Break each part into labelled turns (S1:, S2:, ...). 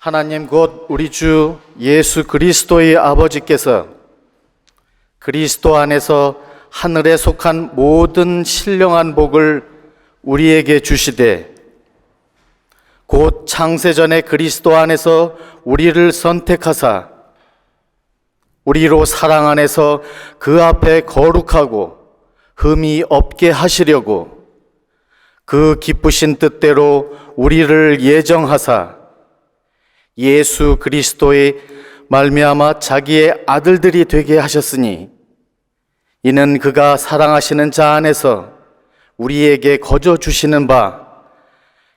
S1: 하나님 곧 우리 주 예수 그리스도의 아버지께서 그리스도 안에서 하늘에 속한 모든 신령한 복을 우리에게 주시되 곧 창세전에 그리스도 안에서 우리를 선택하사 우리로 사랑 안에서 그 앞에 거룩하고 흠이 없게 하시려고 그 기쁘신 뜻대로 우리를 예정하사 예수 그리스도의 말미암아 자기의 아들들이 되게 하셨으니 이는 그가 사랑하시는 자 안에서 우리에게 거저 주시는 바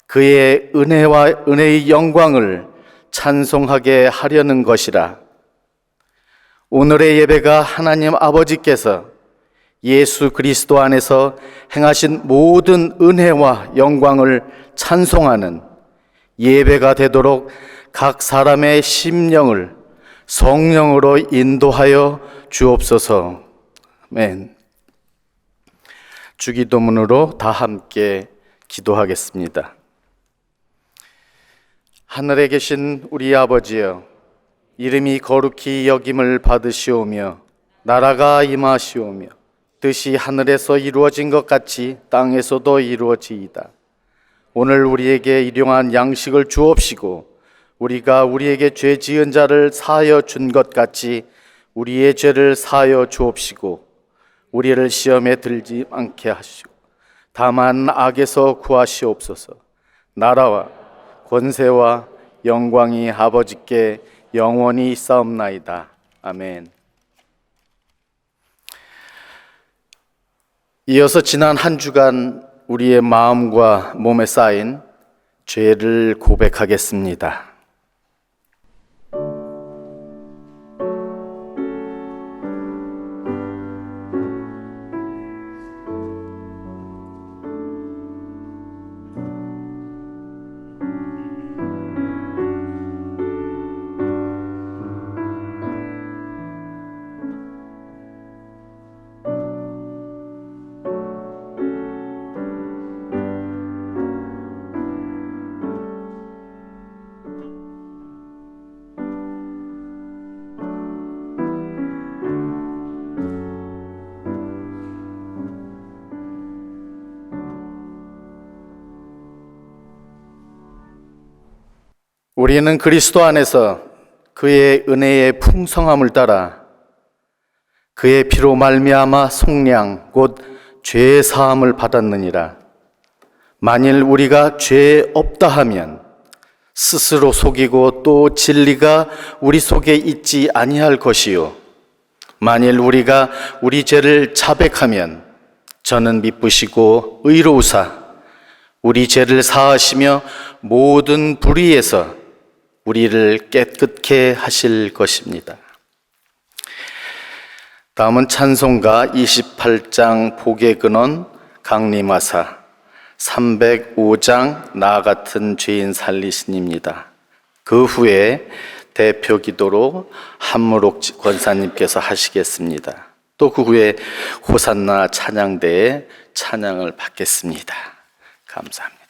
S1: 그의 은혜와 은혜의 영광을 찬송하게 하려는 것이라. 오늘의 예배가 하나님 아버지께서 예수 그리스도 안에서 행하신 모든 은혜와 영광을 찬송하는 예배가 되도록 각 사람의 심령을 성령으로 인도하여 주옵소서. 아멘. 주기도문으로 다 함께 기도하겠습니다. 하늘에 계신 우리 아버지여, 이름이 거룩히 여김을 받으시오며 나라가 임하시오며 뜻이 하늘에서 이루어진 것 같이 땅에서도 이루어지이다. 오늘 우리에게 일용할 양식을 주옵시고 우리가 우리에게 죄 지은 자를 사하여 준 것 같이 우리의 죄를 사하여 주옵시고 우리를 시험에 들지 않게 하시고 다만 악에서 구하시옵소서. 나라와 권세와 영광이 아버지께 영원히 있사옵나이다. 아멘. 이어서 지난 한 주간 우리의 마음과 몸에 쌓인 죄를 고백하겠습니다. 우리는 그리스도 안에서 그의 은혜의 풍성함을 따라 그의 피로 말미암아 속량 곧 죄의 사함을 받았느니라. 만일 우리가 죄 없다 하면 스스로 속이고 또 진리가 우리 속에 있지 아니할 것이요 만일 우리가 우리 죄를 자백하면 저는 미쁘시고 의로우사 우리 죄를 사하시며 모든 불의에서 우리를 깨끗게 하실 것입니다. 다음은 찬송가 28장 복의 근원 강림하사 305장 나 같은 죄인 살리신입니다. 그 후에 대표 기도로 한무록 권사님께서 하시겠습니다. 또 그 후에 호산나 찬양대의 찬양을 받겠습니다. 감사합니다.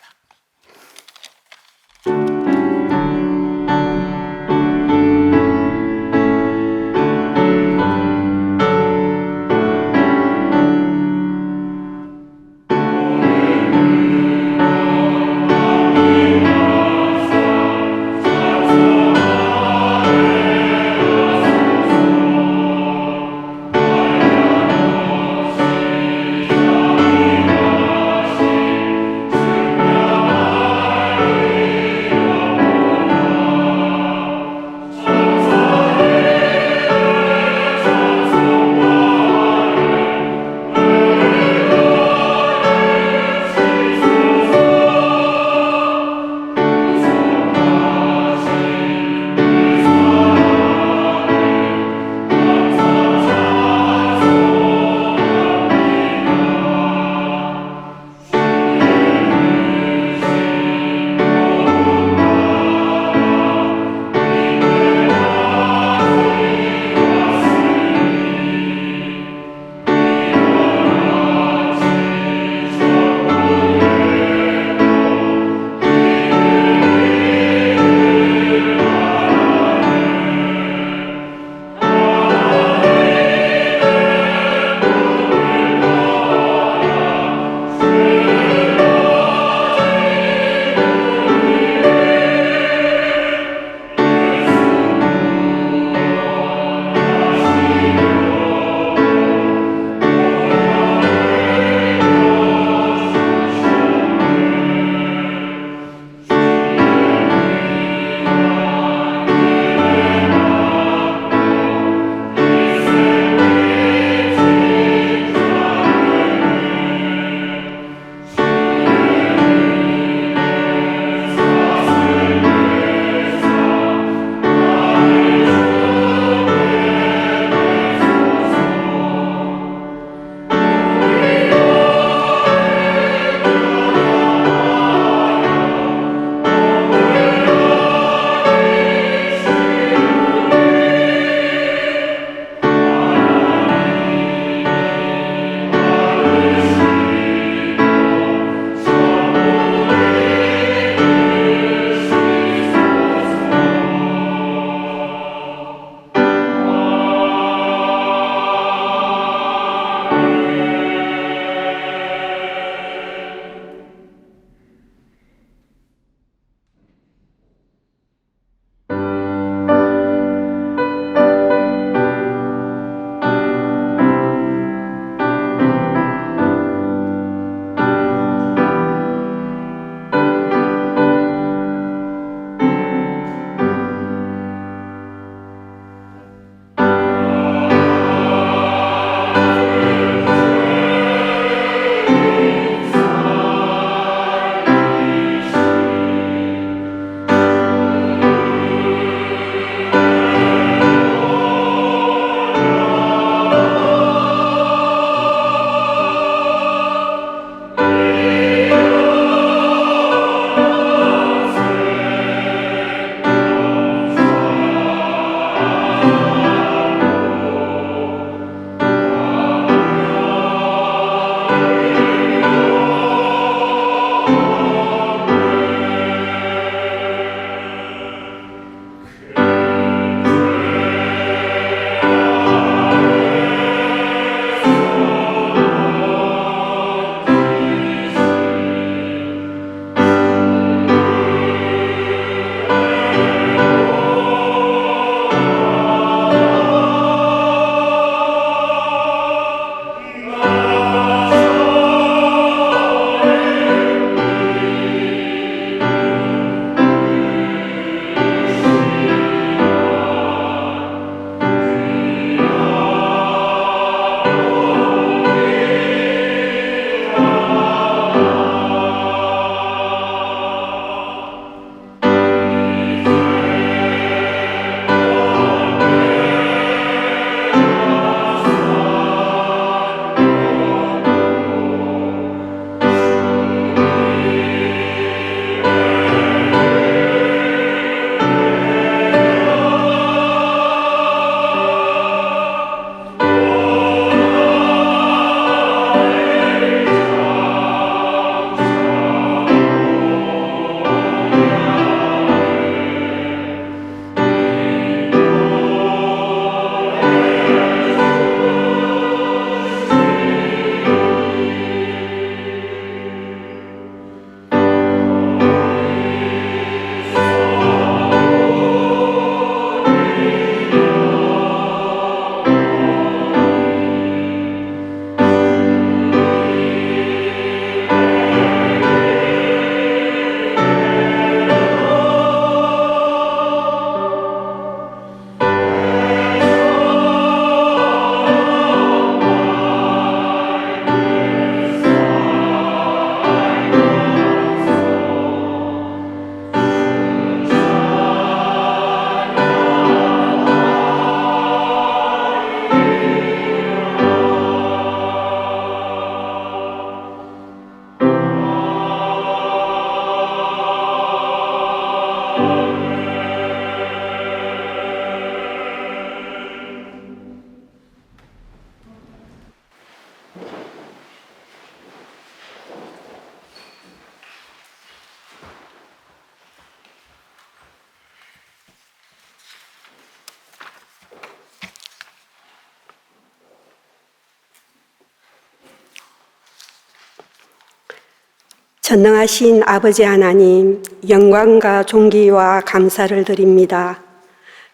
S2: 전능하신 아버지 하나님, 영광과 존귀와 감사를 드립니다.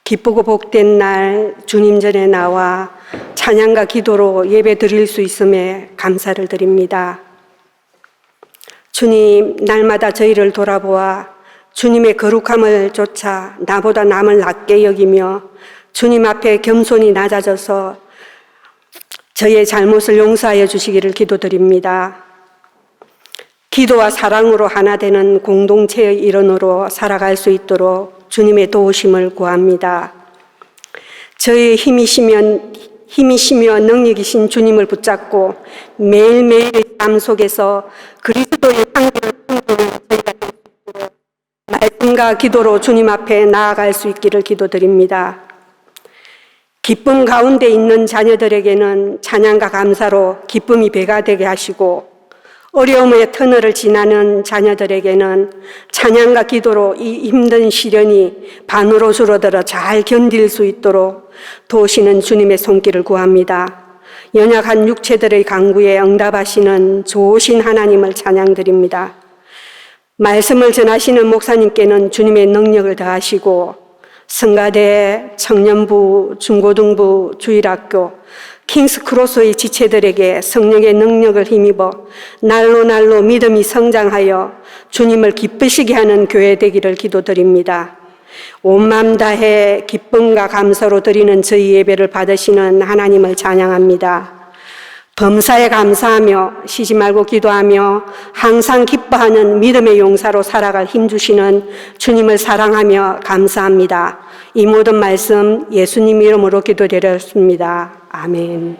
S2: 기쁘고 복된 날 주님 전에 나와 찬양과 기도로 예배 드릴 수 있음에 감사를 드립니다. 주님, 날마다 저희를 돌아보아 주님의 거룩함을 쫓아 나보다 남을 낮게 여기며 주님 앞에 겸손히 낮아져서 저의 잘못을 용서하여 주시기를 기도드립니다. 기도와 사랑으로 하나 되는 공동체의 일원으로 살아갈 수 있도록 주님의 도우심을 구합니다. 저의 힘이시며 능력이신 주님을 붙잡고 매일매일의 삶 속에서 그리스도의 향기를 풍기는 저희가 될 수 있도록 말씀과 기도로 주님 앞에 나아갈 수 있기를 기도드립니다. 기쁨 가운데 있는 자녀들에게는 찬양과 감사로 기쁨이 배가 되게 하시고, 어려움의 터널을 지나는 자녀들에게는 찬양과 기도로 이 힘든 시련이 반으로 줄어들어 잘 견딜 수 있도록 도우시는 주님의 손길을 구합니다. 연약한 육체들의 간구에 응답하시는 좋으신 하나님을 찬양드립니다. 말씀을 전하시는 목사님께는 주님의 능력을 더하시고, 성가대, 청년부, 중고등부, 주일학교, 킹스크로스의 지체들에게 성령의 능력을 힘입어 날로 믿음이 성장하여 주님을 기쁘시게 하는 교회 되기를 기도드립니다. 온 마음 다해 기쁨과 감사로 드리는 저희 예배를 받으시는 하나님을 찬양합니다. 범사에 감사하며 쉬지 말고 기도하며 항상 기뻐하는 믿음의 용사로 살아갈 힘 주시는 주님을 사랑하며 감사합니다. 이 모든 말씀 예수님 이름으로 기도드렸습니다. 아멘.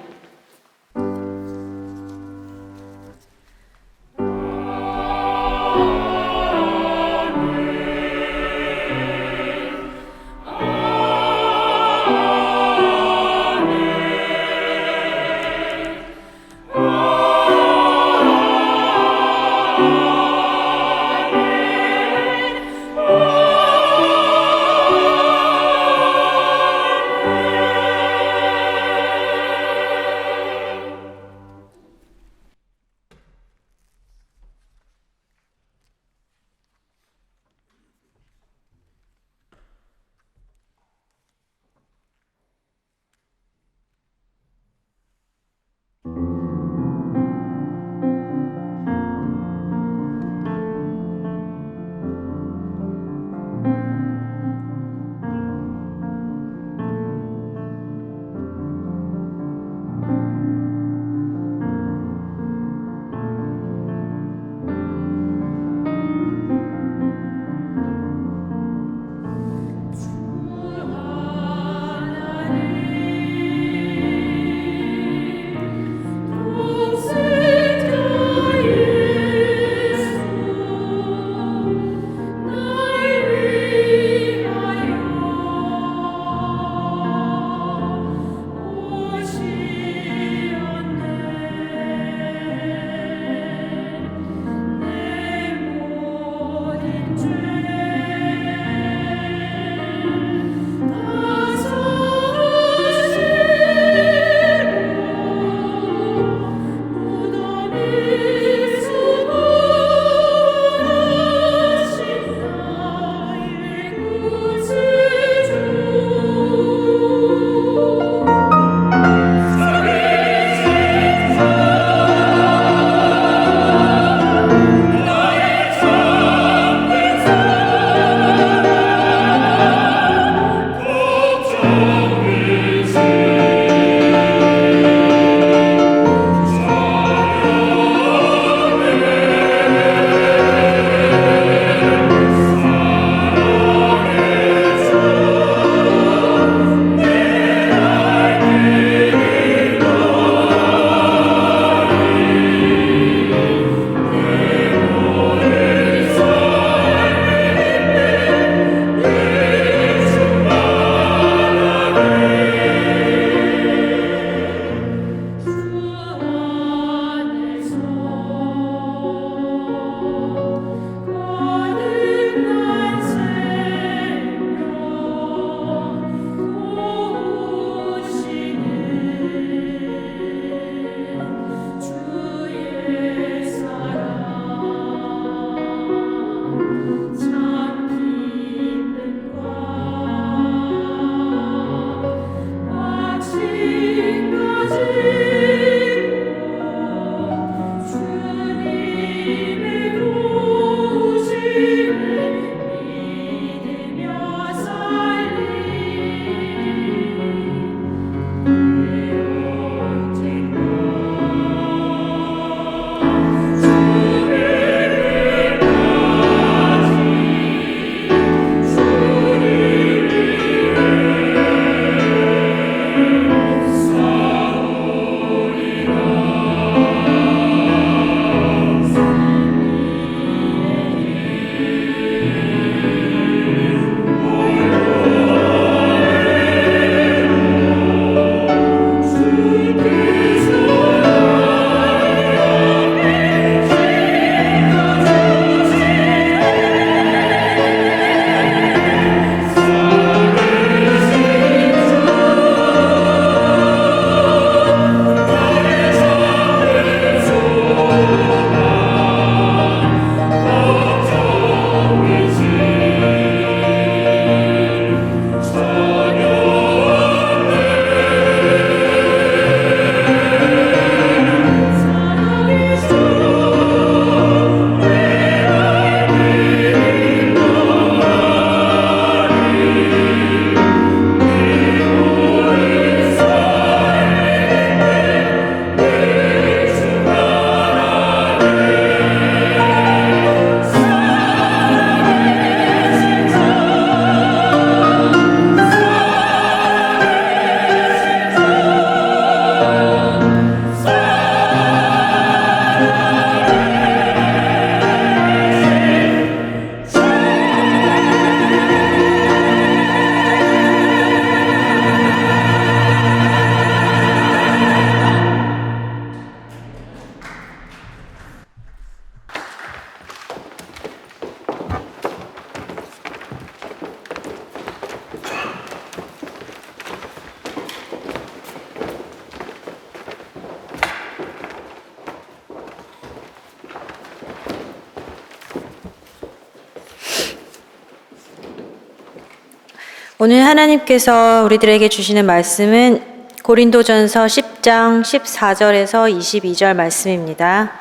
S3: 오늘 하나님께서 우리들에게 주시는 말씀은 고린도전서 10장 14절에서 22절 말씀입니다.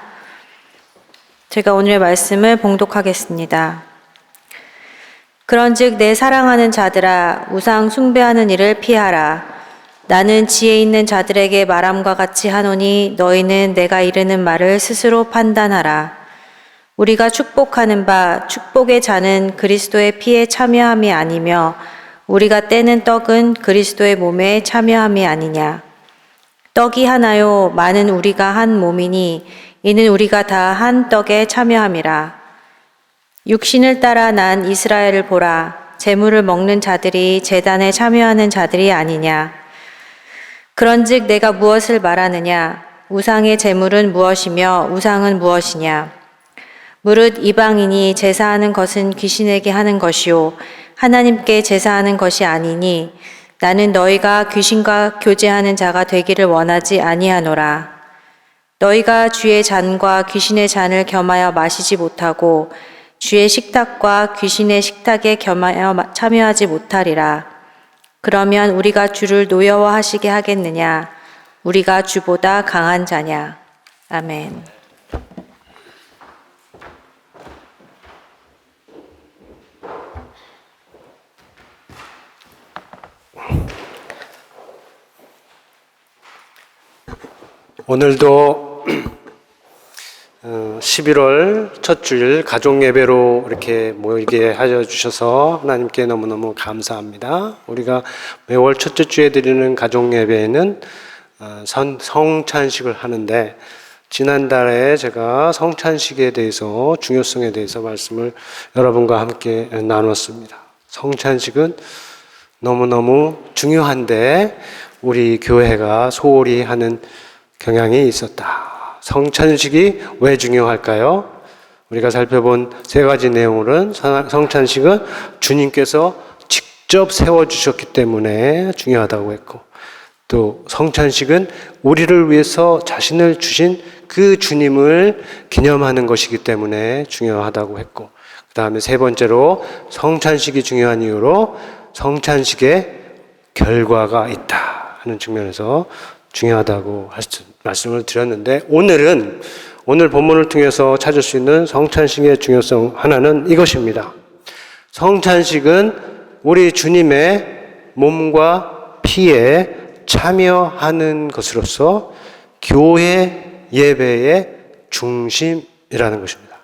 S3: 제가 오늘의 말씀을 봉독하겠습니다. 그런즉 내 사랑하는 자들아 우상 숭배하는 일을 피하라. 나는 지혜 있는 자들에게 말함과 같이 하노니 너희는 내가 이르는 말을 스스로 판단하라. 우리가 축복하는 바 축복의 잔은 그리스도의 피에 참여함이 아니며 우리가 떼는 떡은 그리스도의 몸에 참여함이 아니냐. 떡이 하나요 많은 우리가 한 몸이니 이는 우리가 다 한 떡에 참여함이라. 육신을 따라 난 이스라엘을 보라. 제물을 먹는 자들이 제단에 참여하는 자들이 아니냐. 그런즉 내가 무엇을 말하느냐. 우상의 제물은 무엇이며 우상은 무엇이냐. 무릇 이방인이 제사하는 것은 귀신에게 하는 것이요 하나님께 제사하는 것이 아니니 나는 너희가 귀신과 교제하는 자가 되기를 원하지 아니하노라. 너희가 주의 잔과 귀신의 잔을 겸하여 마시지 못하고 주의 식탁과 귀신의 식탁에 겸하여 참여하지 못하리라. 그러면 우리가 주를 노여워하시게 하겠느냐? 우리가 주보다 강한 자냐? 아멘.
S4: 오늘도 11월 첫 주일 가족 예배로 이렇게 모이게 하여 주셔서 하나님께 너무너무 감사합니다. 우리가 매월 첫째 주에 드리는 가족 예배에는 성찬식을 하는데 지난달에 제가 성찬식에 대해서 중요성에 대해서 말씀을 여러분과 함께 나눴습니다. 성찬식은 너무너무 중요한데 우리 교회가 소홀히 하는 경향이 있었다. 성찬식이 왜 중요할까요? 우리가 살펴본 세 가지 내용으로는 성찬식은 주님께서 직접 세워주셨기 때문에 중요하다고 했고, 또 성찬식은 우리를 위해서 자신을 주신 그 주님을 기념하는 것이기 때문에 중요하다고 했고, 그 다음에 세 번째로 성찬식이 중요한 이유로 성찬식에 결과가 있다 하는 측면에서 중요하다고 말씀을 드렸는데, 오늘 본문을 통해서 찾을 수 있는 성찬식의 중요성 하나는 이것입니다. 성찬식은 우리 주님의 몸과 피에 참여하는 것으로서 교회 예배의 중심이라는 것입니다.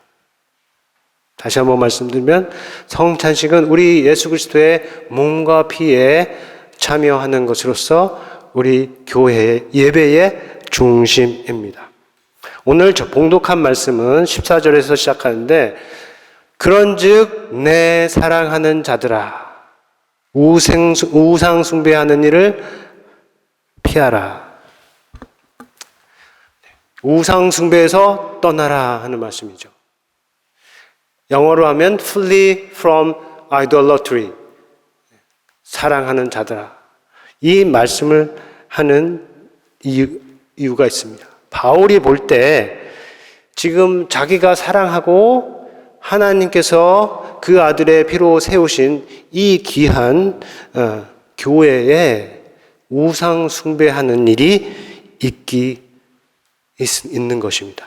S4: 다시 한번 말씀드리면 성찬식은 우리 예수 그리스도의 몸과 피에 참여하는 것으로서 우리 교회의 예배의 중심입니다. 오늘 봉독한 말씀은 14절에서 시작하는데, 그런즉 내 사랑하는 자들아 우상 숭배하는 일을 피하라. 우상 숭배에서 떠나라 하는 말씀이죠. 영어로 하면 flee from idolatry. 사랑하는 자들아. 이 말씀을 하는 이유가 있습니다. 바울이 볼 때 지금 자기가 사랑하고 하나님께서 그 아들의 피로 세우신 이 귀한 교회에 우상 숭배하는 일이 있는 것입니다.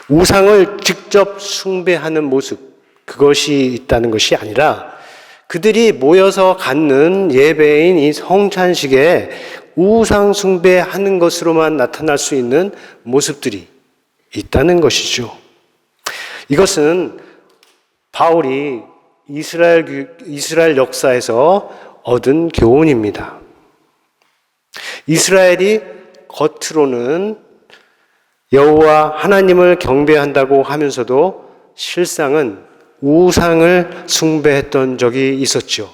S4: 우상을 직접 숭배하는 모습, 그것이 있다는 것이 아니라 그들이 모여서 갖는 예배인 이 성찬식에 우상 숭배하는 것으로만 나타날 수 있는 모습들이 있다는 것이죠. 이것은 바울이 이스라엘 역사에서 얻은 교훈입니다. 이스라엘이 겉으로는 여호와 하나님을 경배한다고 하면서도 실상은 우상을 숭배했던 적이 있었죠.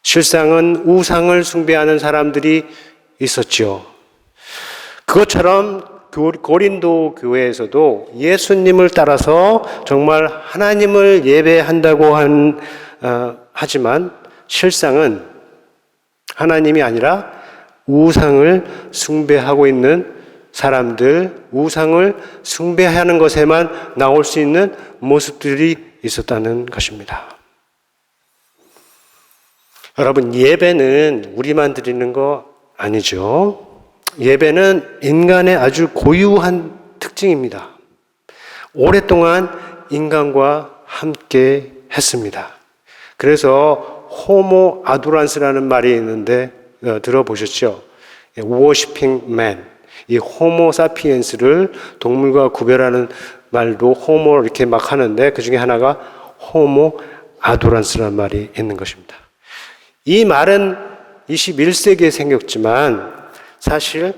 S4: 실상은 우상을 숭배하는 사람들이 있었죠. 그것처럼 고린도 교회에서도 예수님을 따라서 정말 하나님을 예배한다고 하지만 실상은 하나님이 아니라 우상을 숭배하고 있는 사람들, 우상을 숭배하는 것에만 나올 수 있는 모습들이 있었다는 것입니다. 여러분, 예배는 우리만 드리는 거 아니죠. 예배는 인간의 아주 고유한 특징입니다. 오랫동안 인간과 함께 했습니다. 그래서 호모 아도란스라는 말이 있는데 들어보셨죠? Worshipping man. 이 호모 사피엔스를 동물과 구별하는 말도 호모 이렇게 막 하는데 그 중에 하나가 호모 아도란스라는 말이 있는 것입니다. 이 말은 21세기에 생겼지만 사실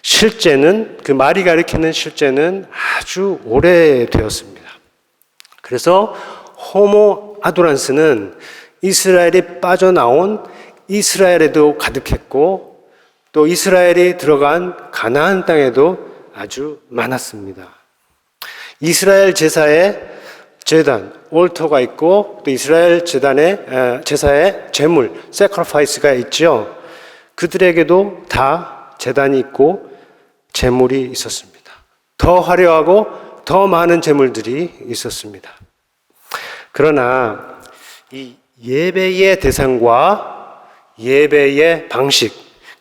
S4: 실제는 그 말이 가리키는 실제는 아주 오래되었습니다. 그래서 호모 아도란스는 이스라엘이 빠져나온 이스라엘에도 가득했고 또 이스라엘이 들어간 가나안 땅에도 아주 많았습니다. 이스라엘 제사에 제단, 올터가 있고 또 이스라엘 제사에 제물, sacrifice가 있죠. 그들에게도 다 제단이 있고 제물이 있었습니다. 더 화려하고 더 많은 제물들이 있었습니다. 그러나 이 예배의 대상과 예배의 방식,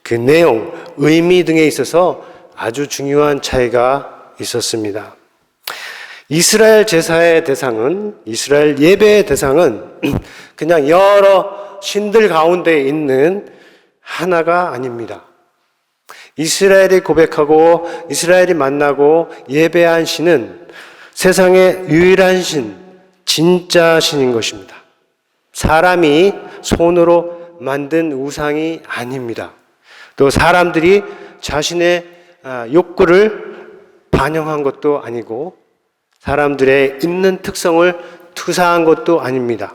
S4: 그 내용, 의미 등에 있어서 아주 중요한 차이가 있었습니다. 이스라엘 제사의 대상은, 이스라엘 예배의 대상은 그냥 여러 신들 가운데 있는 하나가 아닙니다. 이스라엘이 고백하고 이스라엘이 만나고 예배한 신은 세상의 유일한 신, 진짜 신인 것입니다. 사람이 손으로 만든 우상이 아닙니다. 또 사람들이 자신의 욕구를 반영한 것도 아니고 사람들의 있는 특성을 투사한 것도 아닙니다.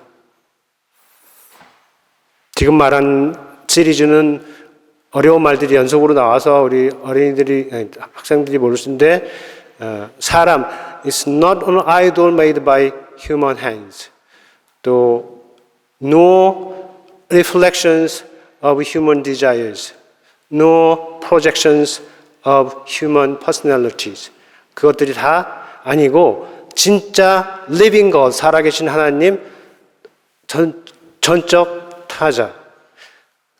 S4: 지금 말한 시리즈는 어려운 말들이 연속으로 나와서 우리 학생들이 모르시는데 사람 is not an idol made by human hands. 또 no reflections of human desires. No projections of human personalities. 그것들이 다 아니고 진짜 living God, 살아계신 하나님, 전적 타자.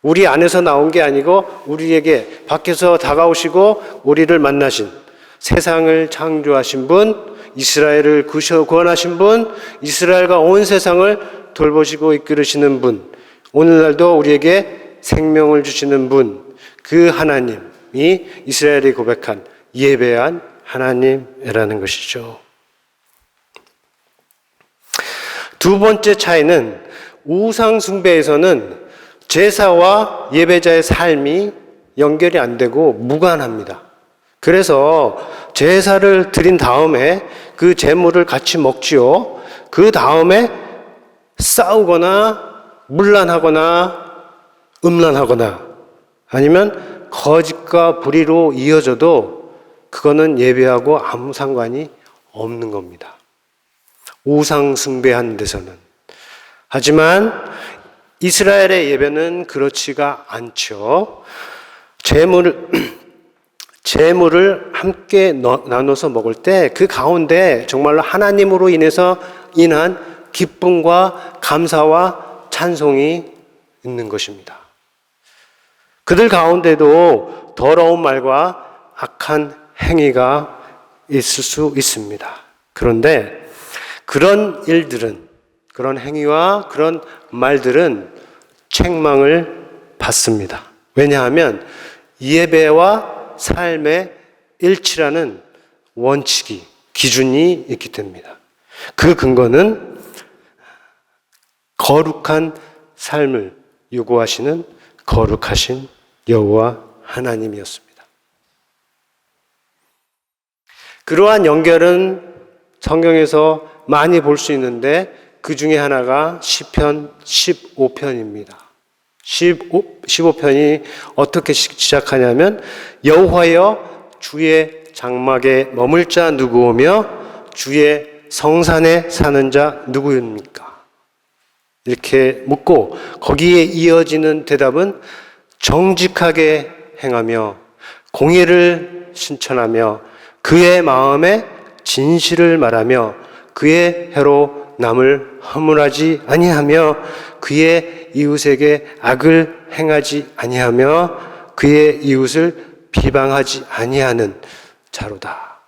S4: 우리 안에서 나온 게 아니고 우리에게 밖에서 다가오시고 우리를 만나신, 세상을 창조하신 분, 이스라엘을 구원하신 분, 이스라엘과 온 세상을 돌보시고 이끌으시는 분, 오늘날도 우리에게 생명을 주시는 분, 그 하나님이 이스라엘이 고백한 예배한 하나님이라는 것이죠. 두 번째 차이는 우상 숭배에서는 제사와 예배자의 삶이 연결이 안 되고 무관합니다. 그래서 제사를 드린 다음에 그 제물을 같이 먹지요. 그 다음에 싸우거나 문란하거나 음란하거나 아니면 거짓과 불의로 이어져도 그거는 예배하고 아무 상관이 없는 겁니다. 우상 숭배하는 데서는. 하지만 이스라엘의 예배는 그렇지가 않죠. 제물을 함께 나눠서 먹을 때 그 가운데 정말로 하나님으로 인한 기쁨과 감사와 찬송이 있는 것입니다. 그들 가운데도 더러운 말과 악한 행위가 있을 수 있습니다. 그런데 그런 일들은, 그런 행위와 그런 말들은 책망을 받습니다. 왜냐하면 예배와 삶의 일치라는 원칙이, 기준이 있기 때문입니다. 그 근거는 거룩한 삶을 요구하시는 거룩하신 여호와 하나님이었습니다. 그러한 연결은 성경에서 많이 볼 수 있는데 그 중에 하나가 시편 15편입니다. 15편이 어떻게 시작하냐면 여호와여 주의 장막에 머물 자 누구오며 주의 성산에 사는 자 누구입니까? 이렇게 묻고 거기에 이어지는 대답은 정직하게 행하며 공의를 신천하며 그의 마음에 진실을 말하며 그의 혀로 남을 허물하지 아니하며 그의 이웃에게 악을 행하지 아니하며 그의 이웃을 비방하지 아니하는 자로다.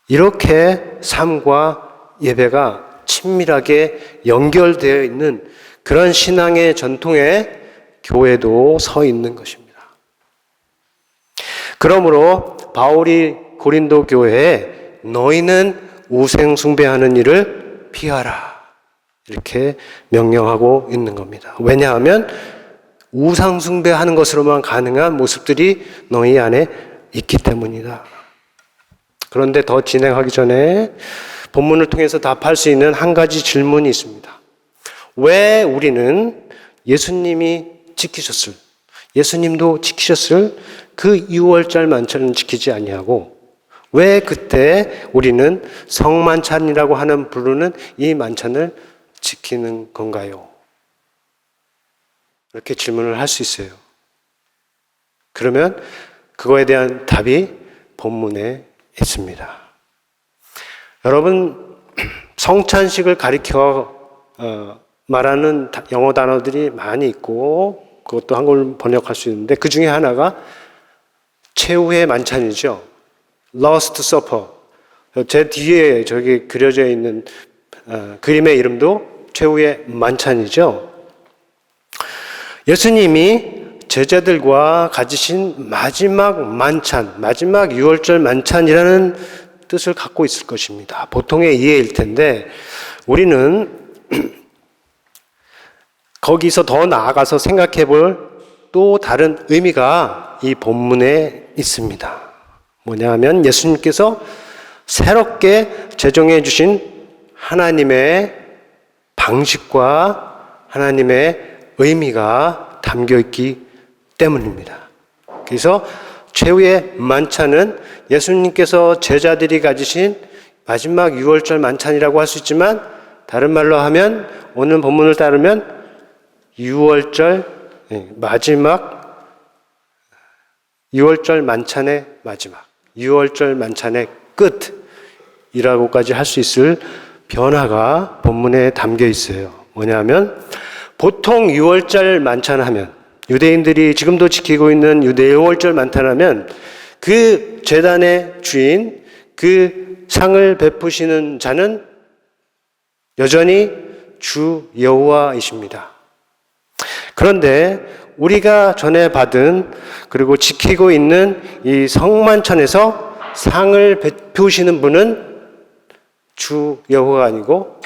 S4: 이렇게 삶과 예배가 친밀하게 연결되어 있는 그런 신앙의 전통에 교회도 서 있는 것입니다. 그러므로 바울이 고린도 교회에 너희는 우상 숭배하는 일을 피하라 이렇게 명령하고 있는 겁니다. 왜냐하면 우상 숭배하는 것으로만 가능한 모습들이 너희 안에 있기 때문이다. 그런데 더 진행하기 전에 본문을 통해서 답할 수 있는 한 가지 질문이 있습니다. 왜 우리는 예수님도 지키셨을 그 6월절 만찬을 지키지 아니하고 왜 그때 우리는 성만찬이라고 하는 부르는 이 만찬을 지키는 건가요? 이렇게 질문을 할 수 있어요. 그러면 그거에 대한 답이 본문에 있습니다. 여러분, 성찬식을 가리켜 말하는 영어 단어들이 많이 있고 그것도 한국어로 번역할 수 있는데 그 중에 하나가 최후의 만찬이죠. Last Supper. 제 뒤에 저기 그려져 있는 그림의 이름도 최후의 만찬이죠. 예수님이 제자들과 가지신 마지막 만찬, 마지막 6월절 만찬이라는 뜻을 갖고 있을 것입니다. 보통의 이해일 텐데 우리는 거기서 더 나아가서 생각해 볼 또 다른 의미가 이 본문에 있습니다. 뭐냐면 예수님께서 새롭게 제정해 주신 하나님의 방식과 하나님의 의미가 담겨 있기 때문입니다. 그래서 최후의 만찬은 예수님께서 제자들이 가지신 마지막 6월절 만찬이라고 할 수 있지만 다른 말로 하면 오늘 본문을 따르면 6월절 마지막 6월절 만찬의 마지막 6월절 만찬의 끝이라고까지 할 수 있을 변화가 본문에 담겨 있어요. 뭐냐면 보통 6월절 만찬하면 유대인들이 지금도 지키고 있는 유대 6월절 만찬하면 그 제단의 주인 그 상을 베푸시는 자는 여전히 주 여호와이십니다. 그런데 우리가 전에 받은 그리고 지키고 있는 이 성만찬에서 상을 베푸시는 분은 주 여호와가 아니고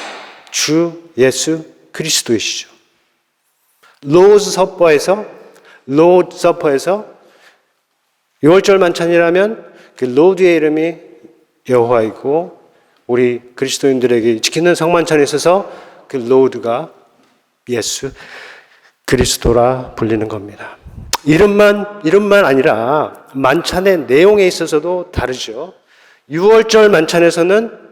S4: 주 예수 그리스도이시죠. 로드 서퍼에서 6월절 만찬이라면 그 로드의 이름이 여호와이고 우리 그리스도인들에게 지키는 성만찬에 있어서 그 로드가 예수 그리스도라 불리는 겁니다. 이름만 아니라 만찬의 내용에 있어서도 다르죠. 6월절 만찬에서는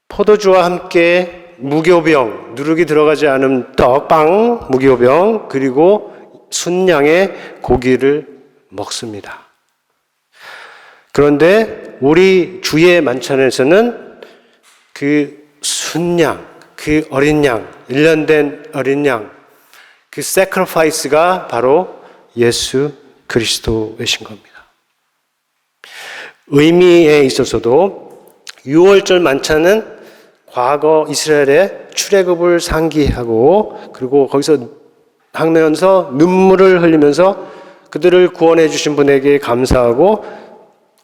S4: 포도주와 함께 무교병, 누룩이 들어가지 않은 떡, 빵, 무교병, 그리고 순양의 고기를 먹습니다. 그런데 우리 주의 만찬에서는 그 순양, 그 어린 양, 1년 된 어린 양, 그 sacrifice가 바로 예수 그리스도이신 겁니다. 의미에 있어서도 6월절 만찬은 과거 이스라엘의 출애굽을 상기하고 그리고 거기서 하면서 눈물을 흘리면서 그들을 구원해 주신 분에게 감사하고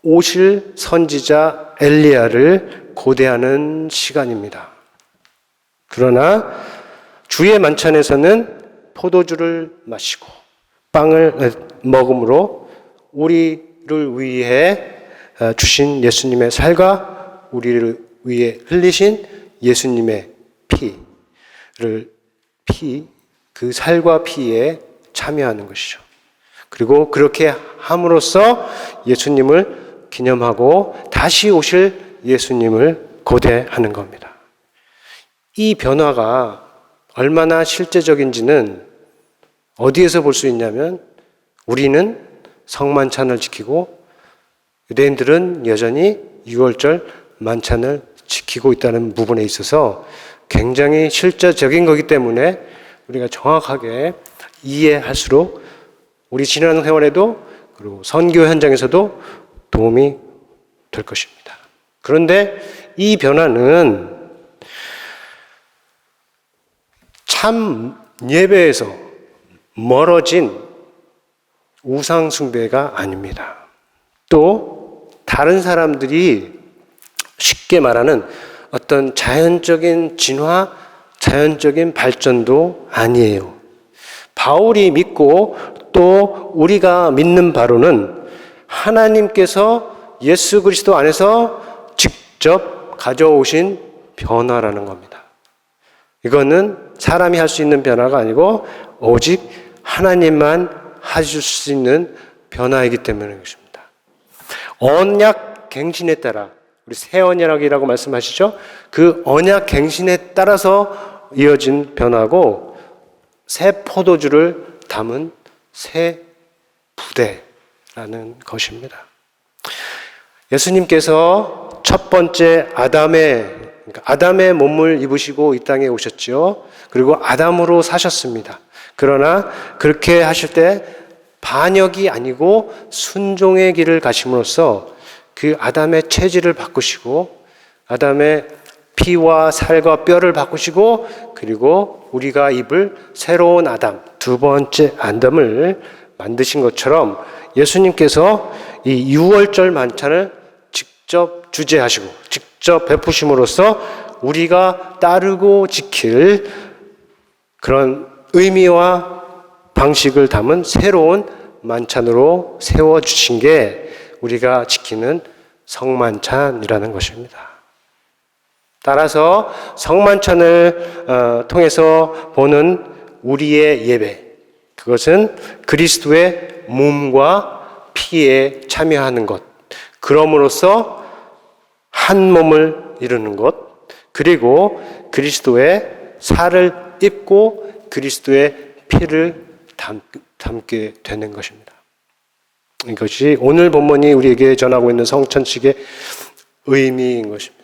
S4: 오실 선지자 엘리야를 고대하는 시간입니다. 그러나 주의 만찬에서는 포도주를 마시고 빵을 먹음으로 우리를 위해 주신 예수님의 살과 우리를 위해 흘리신 예수님의 그 살과 피에 참여하는 것이죠. 그리고 그렇게 함으로써 예수님을 기념하고 다시 오실 예수님을 고대하는 겁니다. 이 변화가 얼마나 실제적인지는 어디에서 볼 수 있냐면 우리는 성만찬을 지키고 유대인들은 여전히 6월절 만찬을 지키고 있다는 부분에 있어서 굉장히 실제적인 거기 때문에 우리가 정확하게 이해할수록 우리 지난 생활에도 그리고 선교 현장에서도 도움이 될 것입니다. 그런데 이 변화는 참 예배에서 멀어진 우상 숭배가 아닙니다. 또 다른 사람들이 쉽게 말하는 어떤 자연적인 진화, 자연적인 발전도 아니에요. 바울이 믿고 또 우리가 믿는 바로는 하나님께서 예수 그리스도 안에서 직접 가져오신 변화라는 겁니다. 이거는 사람이 할 수 있는 변화가 아니고 오직 하나님만 하실 수 있는 변화이기 때문에 그렇습니다. 언약 갱신에 따라 우리 새 언약이라고 말씀하시죠? 그 언약 갱신에 따라서 이어진 변화고 새 포도주를 담은 새 부대라는 것입니다. 예수님께서 첫 번째 아담의 몸을 입으시고 이 땅에 오셨죠. 그리고 아담으로 사셨습니다. 그러나 그렇게 하실 때 반역이 아니고 순종의 길을 가심으로써 그 아담의 체질을 바꾸시고 아담의 피와 살과 뼈를 바꾸시고 그리고 우리가 입을 새로운 아담, 두 번째 아담을 만드신 것처럼 예수님께서 이 유월절 만찬을 직접 주재하시고 직접 베푸심으로써 우리가 따르고 지킬 그런 의미와 방식을 담은 새로운 만찬으로 세워주신 게 우리가 지키는 성만찬이라는 것입니다. 따라서 성만찬을 통해서 보는 우리의 예배, 그것은 그리스도의 몸과 피에 참여하는 것, 그럼으로써 한 몸을 이루는 것, 그리고 그리스도의 살을 입고 그리스도의 피를 담게 되는 것입니다. 이것이 오늘 본문이 우리에게 전하고 있는 성찬식의 의미인 것입니다.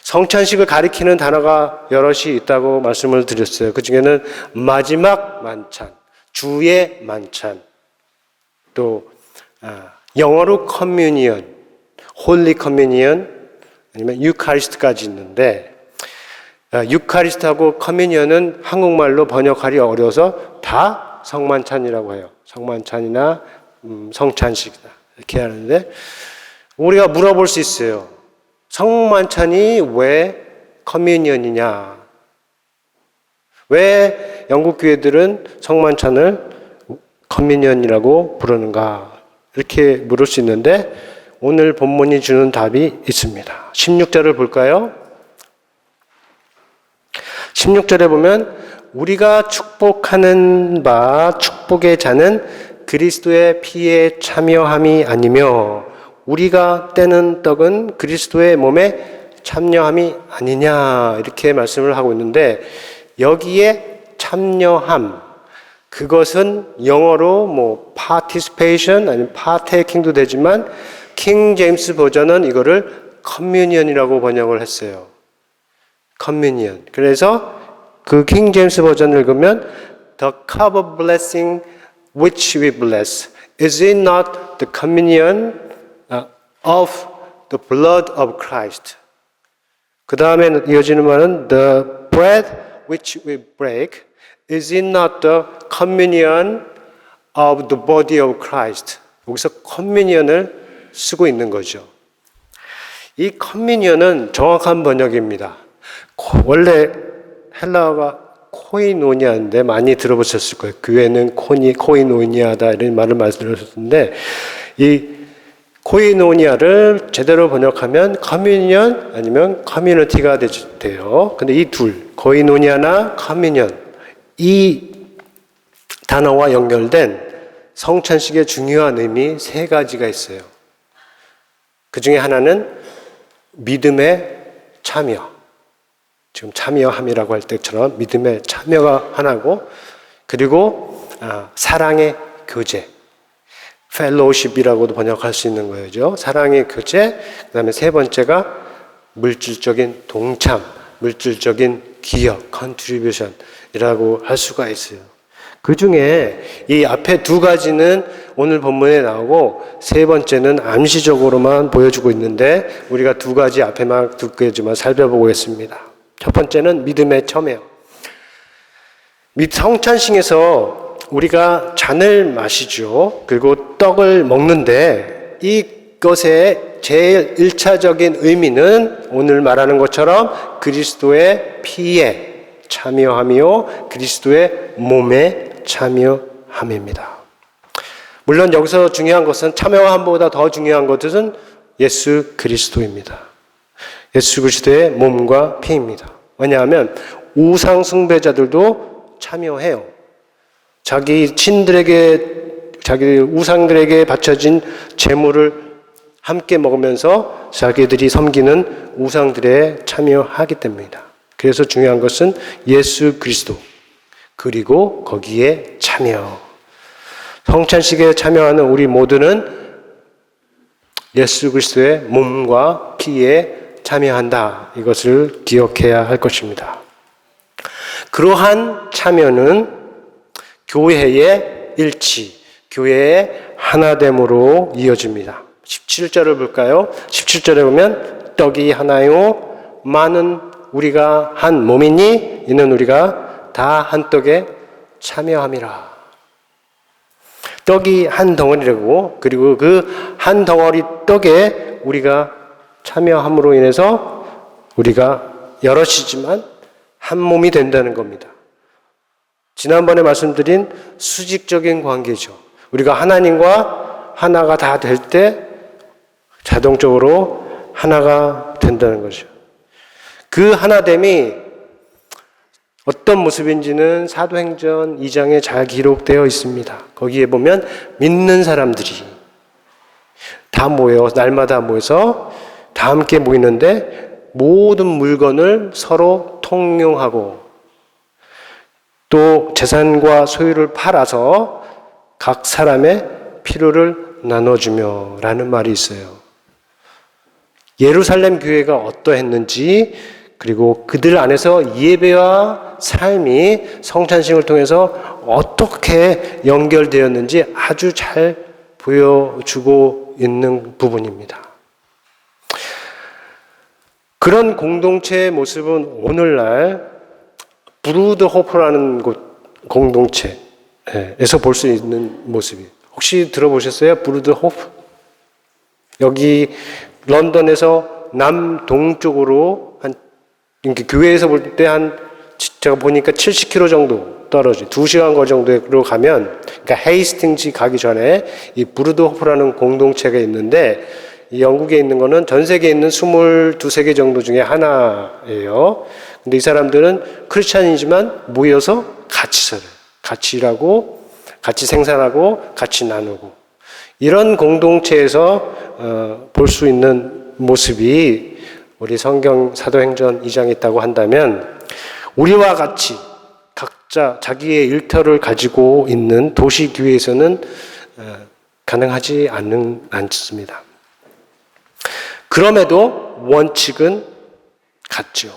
S4: 성찬식을 가리키는 단어가 여럿이 있다고 말씀을 드렸어요. 그 중에는 마지막 만찬, 주의 만찬, 또 영어로 커뮤니언, 홀리 커뮤니언, 아니면 유카리스트까지 있는데 유카리스트하고 커뮤니언은 한국말로 번역하기 어려워서 다 성만찬이라고 해요. 성만찬이나 성찬식이다 이렇게 하는데 우리가 물어볼 수 있어요. 성만찬이 왜 커뮤니언이냐? 왜 영국 교회들은 성만찬을 커뮤니언이라고 부르는가? 이렇게 물을 수 있는데 오늘 본문이 주는 답이 있습니다. 16절을 볼까요? 16절에 보면 우리가 축복하는 바 축복의 자는 그리스도의 피에 참여함이 아니며 우리가 떼는 떡은 그리스도의 몸에 참여함이 아니냐 이렇게 말씀을 하고 있는데 여기에 참여함 그것은 영어로 participation 아니면 partaking도 되지만 킹 제임스 버전은 이거를 communion이라고 번역을 했어요. communion. 그래서 그 킹 제임스 버전을 읽으면 the cup of blessing which we bless is it not the communion of the blood of Christ. 그 다음에 이어지는 말은 the bread which we break is it not the communion of the body of Christ. 여기서 communion을 쓰고 있는 거죠. 이 communion은 정확한 번역입니다. 원래 헬라어가 코이노니아인데 많이 들어보셨을 거예요. 교회는 코이노니아다 이런 말을 말씀드렸는데 이 코이노니아를 제대로 번역하면 커뮤니언 아니면 커뮤니티가 돼요. 근데 이 둘, 코이노니아나 커뮤니언 이 단어와 연결된 성찬식의 중요한 의미 세 가지가 있어요. 그 중에 하나는 믿음의 참여. 지금 참여함이라고 할 때처럼 믿음의 참여가 하나고 그리고 사랑의 교제. 펠로우십이라고도 번역할 수 있는 거죠. 사랑의 교제. 그 다음에 세 번째가 물질적인 동참, 물질적인 기여, contribution이라고 할 수가 있어요. 그 중에 이 앞에 두 가지는 오늘 본문에 나오고 세 번째는 암시적으로만 보여주고 있는데 우리가 두 가지 앞에만 두 가지만 살펴보겠습니다. 첫 번째는 믿음의 참여. 성찬식에서 우리가 잔을 마시죠. 그리고 떡을 먹는데 이것의 제일 1차적인 의미는 오늘 말하는 것처럼 그리스도의 피에 참여하며 그리스도의 몸에 참여함입니다. 물론 여기서 중요한 것은 참여함보다 더 중요한 것은 예수 그리스도입니다. 예수 그리스도의 몸과 피입니다. 왜냐하면 우상 숭배자들도 참여해요. 자기 친들에게, 자기 우상들에게 바쳐진 제물을 함께 먹으면서 자기들이 섬기는 우상들에 참여하기 때문입니다. 그래서 중요한 것은 예수 그리스도, 그리고 거기에 참여. 성찬식에 참여하는 우리 모두는 예수 그리스도의 몸과 피에 참여한다. 이것을 기억해야 할 것입니다. 그러한 참여는 교회의 일치, 교회의 하나됨으로 이어집니다. 17절을 볼까요? 17절에 보면 떡이 하나요 많은 우리가 한 몸이니 이는 우리가 다 한 떡에 참여함이라. 떡이 한 덩어리라고, 그리고 그 한 덩어리 떡에 우리가 참여함으로 인해서 우리가 여럿이지만 한 몸이 된다는 겁니다. 지난번에 말씀드린 수직적인 관계죠. 우리가 하나님과 하나가 다 될 때 자동적으로 하나가 된다는 거죠. 그 하나됨이 어떤 모습인지는 사도행전 2장에 잘 기록되어 있습니다. 거기에 보면 믿는 사람들이 다 모여, 날마다 모여서 다 함께 모이는데 모든 물건을 서로 통용하고 또 재산과 소유를 팔아서 각 사람의 필요를 나눠주며 라는 말이 있어요. 예루살렘 교회가 어떠했는지, 그리고 그들 안에서 예배와 삶이 성찬식을 통해서 어떻게 연결되었는지 아주 잘 보여주고 있는 부분입니다. 그런 공동체의 모습은 오늘날 브루드호프라는 공동체에서 볼 수 있는 모습이에요. 혹시 들어보셨어요? 브루드호프? 여기 런던에서 남동쪽으로 한, 교회에서 볼 때 제가 보니까 70km 정도 떨어져, 2시간 거 정도로 가면, 그러니까 헤이스팅스 가기 전에 이 브루드호프라는 공동체가 있는데, 이 영국에 있는 거는 전 세계에 있는 22개 정도 중에 하나예요. 근데 이 사람들은 크리스찬이지만 모여서 같이 살아요. 같이 일하고, 같이 생산하고, 같이 나누고. 이런 공동체에서 볼 수 있는 모습이 우리 성경 사도행전 2장에 있다고 한다면 우리와 같이 각자 자기의 일터를 가지고 있는 도시교회에서는 가능하지 않습니다. 그럼에도 원칙은 같죠.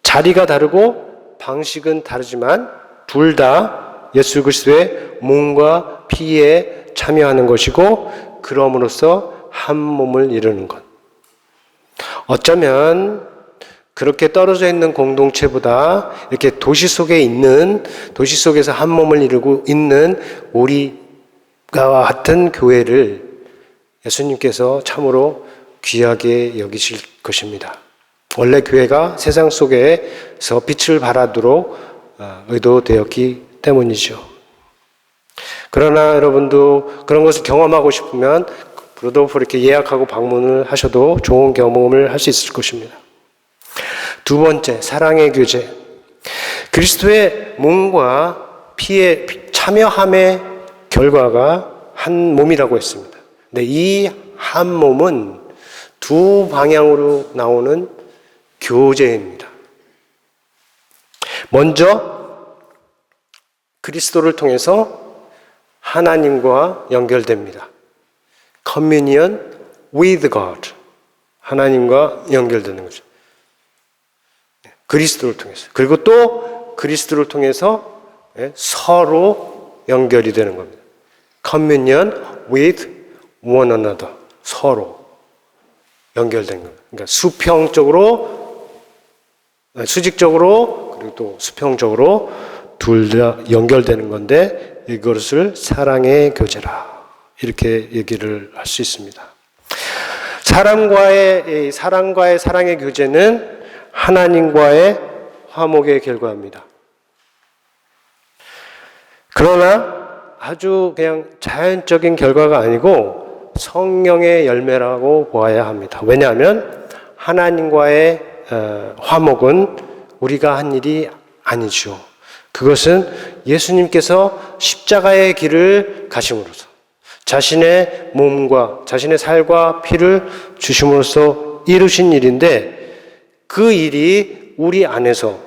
S4: 자리가 다르고 방식은 다르지만 둘 다 예수 그리스도의 몸과 피에 참여하는 것이고 그럼으로써 한 몸을 이루는 것. 어쩌면 그렇게 떨어져 있는 공동체보다 이렇게 도시 속에서 한 몸을 이루고 있는 우리가 같은 교회를 예수님께서 참으로 귀하게 여기실 것입니다. 원래 교회가 세상 속에서 빛을 발하도록 의도되었기 때문이죠. 그러나 여러분도 그런 것을 경험하고 싶으면 브루드호프 이렇게 예약하고 방문을 하셔도 좋은 경험을 할 수 있을 것입니다. 두 번째, 사랑의 교제. 그리스도의 몸과 피에 참여함의 결과가 한 몸이라고 했습니다. 근데 이 한 몸은 두 방향으로 나오는 교제입니다. 먼저 그리스도를 통해서 하나님과 연결됩니다. 커뮤니언 with God. 하나님과 연결되는 거죠. 그리스도를 통해서. 그리고 또 그리스도를 통해서 서로 연결이 되는 겁니다. communion with one another. 서로 연결된 거예요. 그러니까 수직적으로 그리고 또 수평적으로 둘 다 연결되는 건데 이것을 사랑의 교제라 이렇게 얘기를 할 수 있습니다. 사랑과의 사랑의 교제는 하나님과의 화목의 결과입니다. 그러나 아주 그냥 자연적인 결과가 아니고 성령의 열매라고 보아야 합니다. 왜냐하면 하나님과의 화목은 우리가 한 일이 아니죠. 그것은 예수님께서 십자가의 길을 가심으로써 자신의 몸과 자신의 살과 피를 주심으로써 이루신 일인데 그 일이 우리 안에서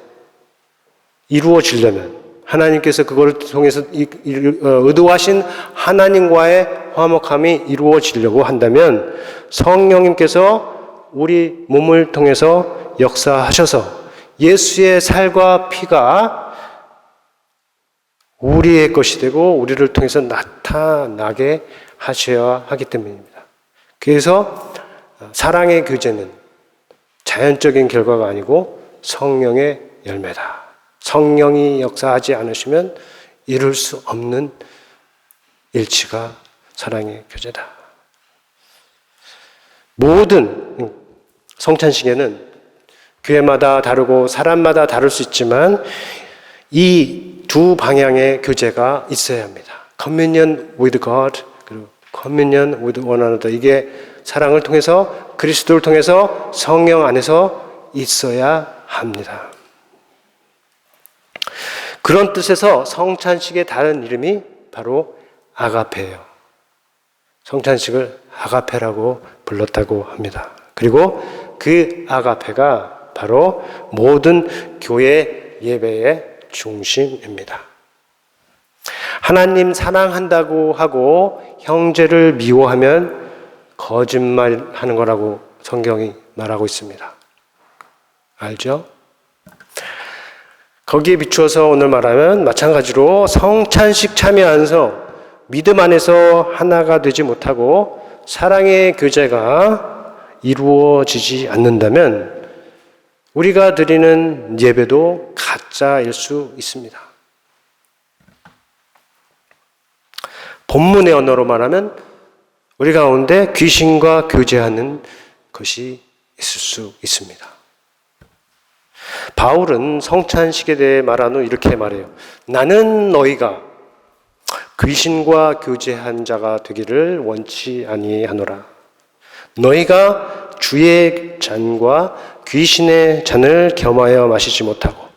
S4: 이루어지려면 하나님께서 그걸 통해서 의도하신 하나님과의 화목함이 이루어지려고 한다면 성령님께서 우리 몸을 통해서 역사하셔서 예수의 살과 피가 우리의 것이 되고 우리를 통해서 나타나게 하셔야 하기 때문입니다. 그래서 사랑의 교제는 자연적인 결과가 아니고 성령의 열매다. 성령이 역사하지 않으시면 이룰 수 없는 일치가 사랑의 교제다. 모든 성찬식에는 교회마다 다르고 사람마다 다를 수 있지만 이 두 방향의 교제가 있어야 합니다. communion with God 그리고 communion with one another. 이게 사랑을 통해서 그리스도를 통해서 성령 안에서 있어야 합니다. 그런 뜻에서 성찬식의 다른 이름이 바로 아가페예요. 성찬식을 아가페라고 불렀다고 합니다. 그리고 그 아가페가 바로 모든 교회 예배의 중심입니다. 하나님 사랑한다고 하고 형제를 미워하면 거짓말하는 거라고 성경이 말하고 있습니다. 알죠? 거기에 비추어서 오늘 말하면 마찬가지로 성찬식 참여하면서 믿음 안에서 하나가 되지 못하고 사랑의 교제가 이루어지지 않는다면 우리가 드리는 예배도 가짜일 수 있습니다. 본문의 언어로 말하면 우리 가운데 귀신과 교제하는 것이 있을 수 있습니다. 바울은 성찬식에 대해 말한 후 이렇게 말해요. 나는 너희가 귀신과 교제한 자가 되기를 원치 아니하노라. 너희가 주의 잔과 귀신의 잔을 겸하여 마시지 못하고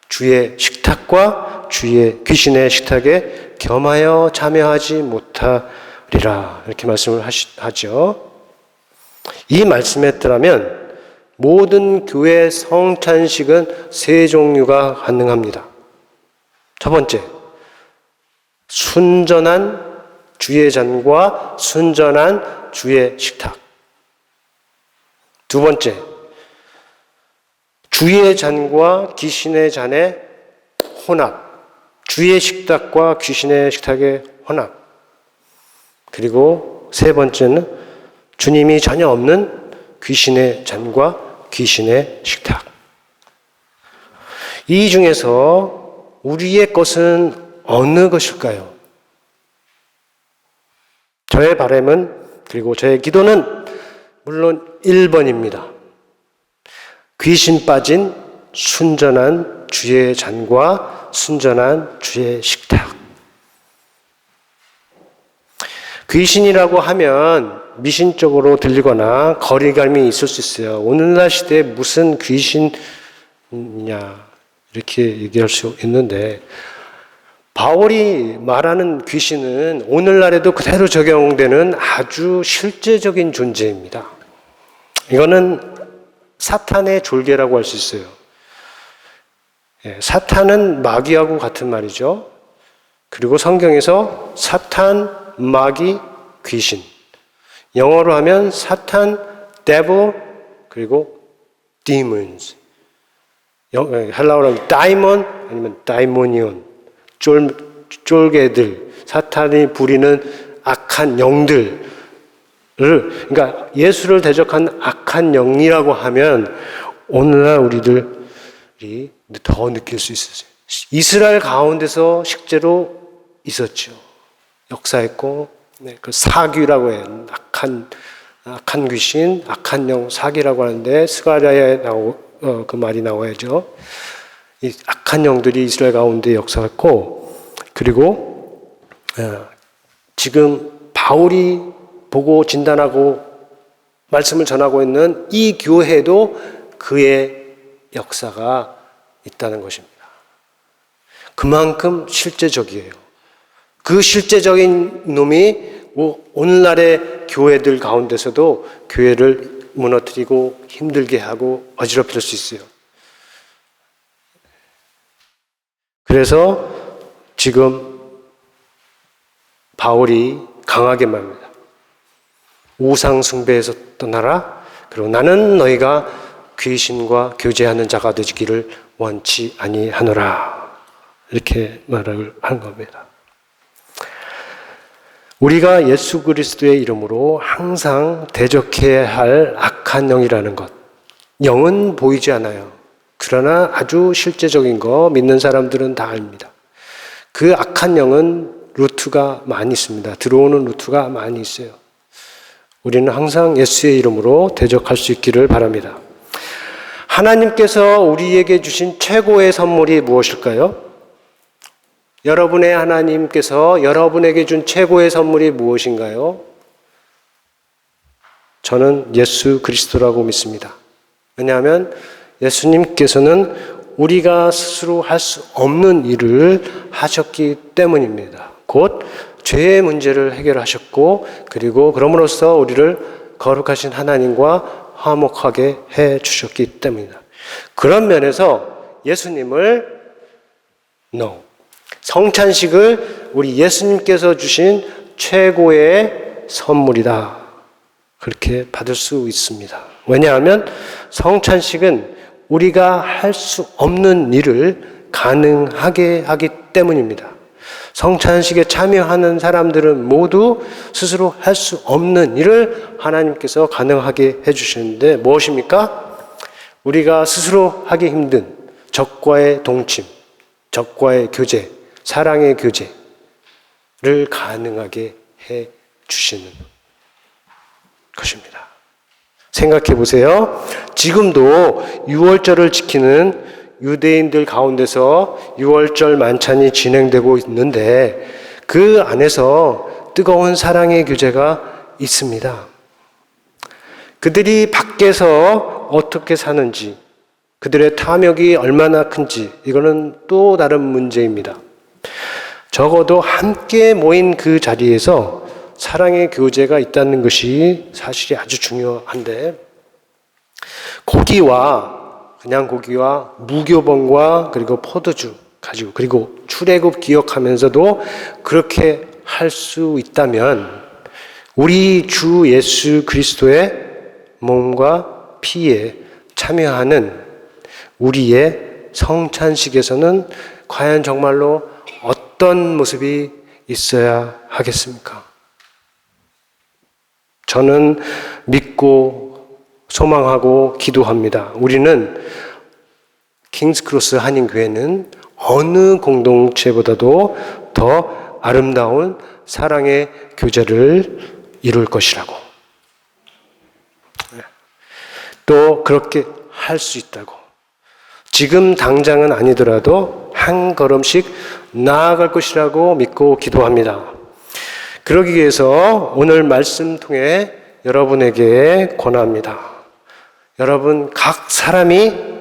S4: 주의 식탁과 주의 귀신의 식탁에 겸하여 참여하지 못하리라. 이렇게 말씀을 하죠. 이 말씀에 따르면 모든 교회 성찬식은 세 종류가 가능합니다. 첫 번째, 순전한 주의 잔과 순전한 주의 식탁. 두 번째, 주의 잔과 귀신의 잔의 혼합. 주의 식탁과 귀신의 식탁의 혼합. 그리고 세 번째는 주님이 전혀 없는 귀신의 잔과 귀신의 식탁. 이 중에서 우리의 것은 어느 것일까요? 저의 바람은 그리고 저의 기도는 물론 1번입니다. 귀신 빠진 순전한 주의 잔과 순전한 주의 식탁. 귀신이라고 하면 미신적으로 들리거나 거리감이 있을 수 있어요. 오늘날 시대에 무슨 귀신이냐 이렇게 얘기할 수 있는데 바울이 말하는 귀신은 오늘날에도 그대로 적용되는 아주 실제적인 존재입니다. 이거는 사탄의 졸개라고 할 수 있어요. 사탄은 마귀하고 같은 말이죠. 그리고 성경에서 사탄, 마귀, 귀신 영어로 하면 사탄, devil, 그리고 demons. 헬라어로 하면 다이몬 아니면 다이모니온. 쫄개들, 사탄이 부리는 악한 영들을, 그러니까 예수를 대적한 악한 영이라고 하면 오늘날 우리들이 더 느낄 수 있었어요. 이스라엘 가운데서 실제로 있었죠. 역사했고, 그 사귀라고 해요. 악한 귀신, 악한 영, 사귀라고 하는데 스가랴에 그 말이 나와야죠. 이 악한 영들이 이스라엘 가운데 역사했고, 그리고 지금 바울이 보고 진단하고 말씀을 전하고 있는 이 교회도 그의 역사가 있다는 것입니다. 그만큼 실제적이에요. 그 실제적인 놈이 오늘날의 교회들 가운데서도 교회를 무너뜨리고 힘들게 하고 어지럽힐 수 있어요. 그래서 지금 바울이 강하게 말합니다. 우상 숭배에서 떠나라. 그리고 나는 너희가 귀신과 교제하는 자가 되기를 원치 아니하노라. 이렇게 말을 한 겁니다. 우리가 예수 그리스도의 이름으로 항상 대적해야 할 악한 영이라는 것. 영은 보이지 않아요. 그러나 아주 실제적인 거 믿는 사람들은 다 압니다. 그 악한 영은 루트가 많이 있습니다. 들어오는 루트가 많이 있어요. 우리는 항상 예수의 이름으로 대적할 수 있기를 바랍니다. 하나님께서 우리에게 주신 최고의 선물이 무엇일까요? 여러분의 하나님께서 여러분에게 준 최고의 선물이 무엇인가요? 저는 예수 그리스도라고 믿습니다. 왜냐하면 예수님께서는 우리가 스스로 할 수 없는 일을 하셨기 때문입니다. 곧 죄의 문제를 해결하셨고, 그리고 그럼으로써 우리를 거룩하신 하나님과 화목하게 해 주셨기 때문입니다. 그런 면에서 예수님을 성찬식을 우리 예수님께서 주신 최고의 선물이다. 그렇게 받을 수 있습니다. 왜냐하면 성찬식은 우리가 할 수 없는 일을 가능하게 하기 때문입니다. 성찬식에 참여하는 사람들은 모두 스스로 할 수 없는 일을 하나님께서 가능하게 해주시는데 무엇입니까? 우리가 스스로 하기 힘든 적과의 동침, 적과의 교제, 사랑의 교제를 가능하게 해주시는 것입니다. 생각해 보세요. 지금도 유월절을 지키는 유대인들 가운데서 유월절 만찬이 진행되고 있는데 그 안에서 뜨거운 사랑의 교제가 있습니다. 그들이 밖에서 어떻게 사는지, 그들의 탐욕이 얼마나 큰지 이거는 또 다른 문제입니다. 적어도 함께 모인 그 자리에서 사랑의 교제가 있다는 것이 사실이 아주 중요한데, 그냥 고기와 무교병과 그리고 포도주 가지고 그리고 출애굽 기억하면서도 그렇게 할 수 있다면 우리 주 예수 그리스도의 몸과 피에 참여하는 우리의 성찬식에서는 과연 정말로 어떤 모습이 있어야 하겠습니까? 저는 믿고 소망하고 기도합니다. 우리는 킹스크로스 한인교회는 어느 공동체보다도 더 아름다운 사랑의 교제를 이룰 것이라고, 또 그렇게 할 수 있다고, 지금 당장은 아니더라도 한 걸음씩 나아갈 것이라고 믿고 기도합니다. 그러기 위해서 오늘 말씀 통해 여러분에게 권합니다. 여러분 각 사람이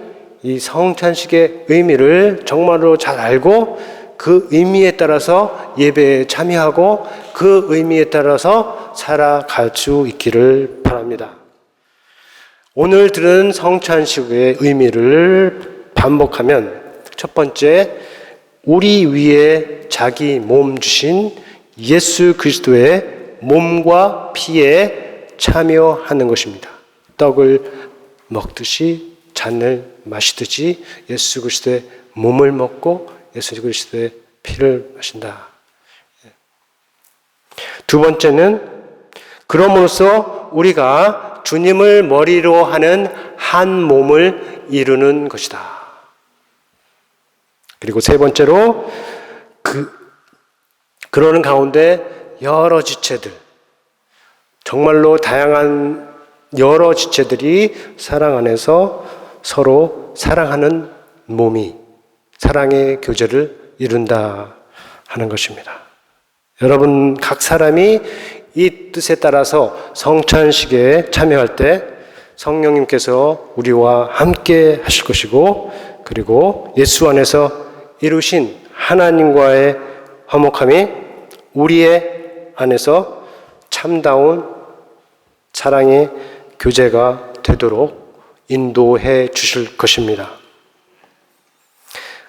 S4: 이 성찬식의 의미를 정말로 잘 알고 그 의미에 따라서 예배에 참여하고 그 의미에 따라서 살아갈 수 있기를 바랍니다. 오늘 들은 성찬식의 의미를 반복하면 첫 번째, 우리 위에 자기 몸 주신 예수 그리스도의 몸과 피에 참여하는 것입니다. 떡을 먹듯이 잔을 마시듯이 예수 그리스도의 몸을 먹고 예수 그리스도의 피를 마신다. 두 번째는 그럼으로써 우리가 주님을 머리로 하는 한 몸을 이루는 것이다. 그리고 세 번째로 그러는 가운데 여러 지체들, 정말로 다양한 여러 지체들이 사랑 안에서 서로 사랑하는 몸이 사랑의 교제를 이룬다 하는 것입니다. 여러분 각 사람이 이 뜻에 따라서 성찬식에 참여할 때 성령님께서 우리와 함께 하실 것이고, 그리고 예수 안에서 이루신 하나님과의 화목함이 우리의 안에서 참다운 사랑의 교제가 되도록 인도해 주실 것입니다.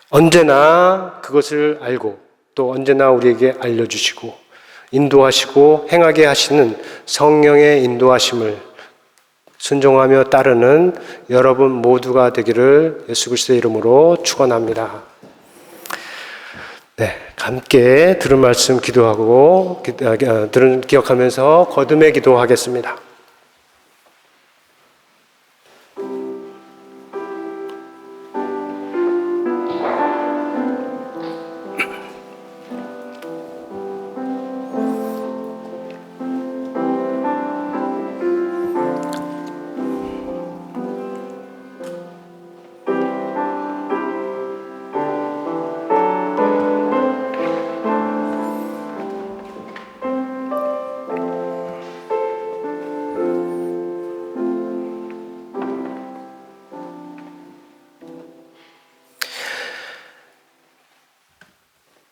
S4: 언제나 그것을 알고 또 언제나 우리에게 알려주시고 인도하시고 행하게 하시는 성령의 인도하심을 순종하며 따르는 여러분 모두가 되기를 예수 그리스도의 이름으로 축원합니다. 네, 함께 들은 말씀 기도하고 들은 기억하면서 거듭의 기도하겠습니다.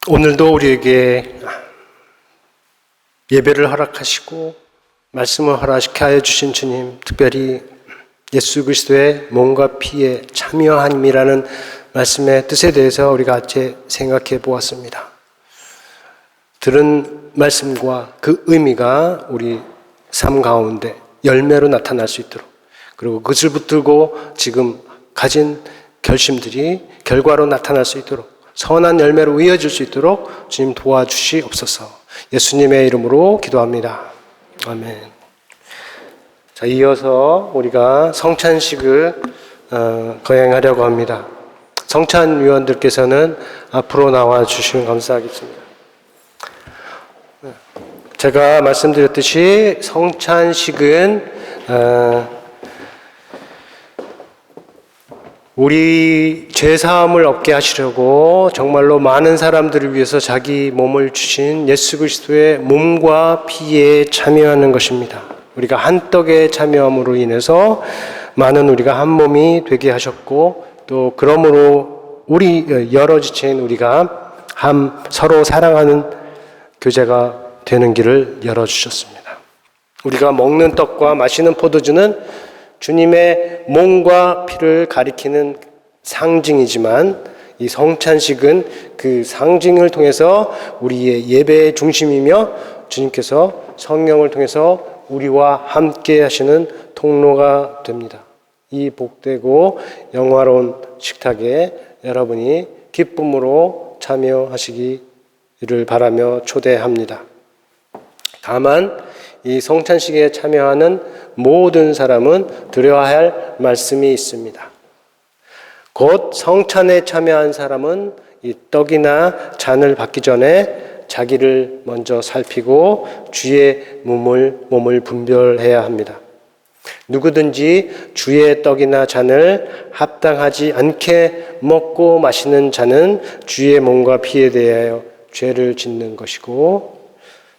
S4: 오늘도 우리에게 예배를 허락하시고 말씀을 허락하여 주신 주님, 특별히 예수 그리스도의 몸과 피에 참여함이라는 말씀의 뜻에 대해서 우리가 같이 생각해 보았습니다. 들은 말씀과 그 의미가 우리 삶 가운데 열매로 나타날 수 있도록, 그리고 그것을 붙들고 지금 가진 결심들이 결과로 나타날 수 있도록, 선한 열매로 이어질 수 있도록 주님 도와주시옵소서. 예수님의 이름으로 기도합니다. 아멘. 자, 이어서 우리가 성찬식을 거행하려고 합니다. 성찬위원들께서는 앞으로 나와 주시면 감사하겠습니다. 제가 말씀드렸듯이 성찬식은 우리 죄사함을 얻게 하시려고 정말로 많은 사람들을 위해서 자기 몸을 주신 예수 그리스도의 몸과 피에 참여하는 것입니다. 우리가 한 떡에 참여함으로 인해서 많은 우리가 한 몸이 되게 하셨고, 또 그러므로 우리 여러 지체인 우리가 서로 사랑하는 교제가 되는 길을 열어주셨습니다. 우리가 먹는 떡과 마시는 포도주는 주님의 몸과 피를 가리키는 상징이지만, 이 성찬식은 그 상징을 통해서 우리의 예배의 중심이며 주님께서 성령을 통해서 우리와 함께 하시는 통로가 됩니다. 이 복되고 영화로운 식탁에 여러분이 기쁨으로 참여하시기를 바라며 초대합니다. 다만 이 성찬식에 참여하는 모든 사람은 드려야 할 말씀이 있습니다. 곧 성찬에 참여한 사람은 이 떡이나 잔을 받기 전에 자기를 먼저 살피고 주의 몸을 분별해야 합니다. 누구든지 주의 떡이나 잔을 합당하지 않게 먹고 마시는 자는 주의 몸과 피에 대하여 죄를 짓는 것이고,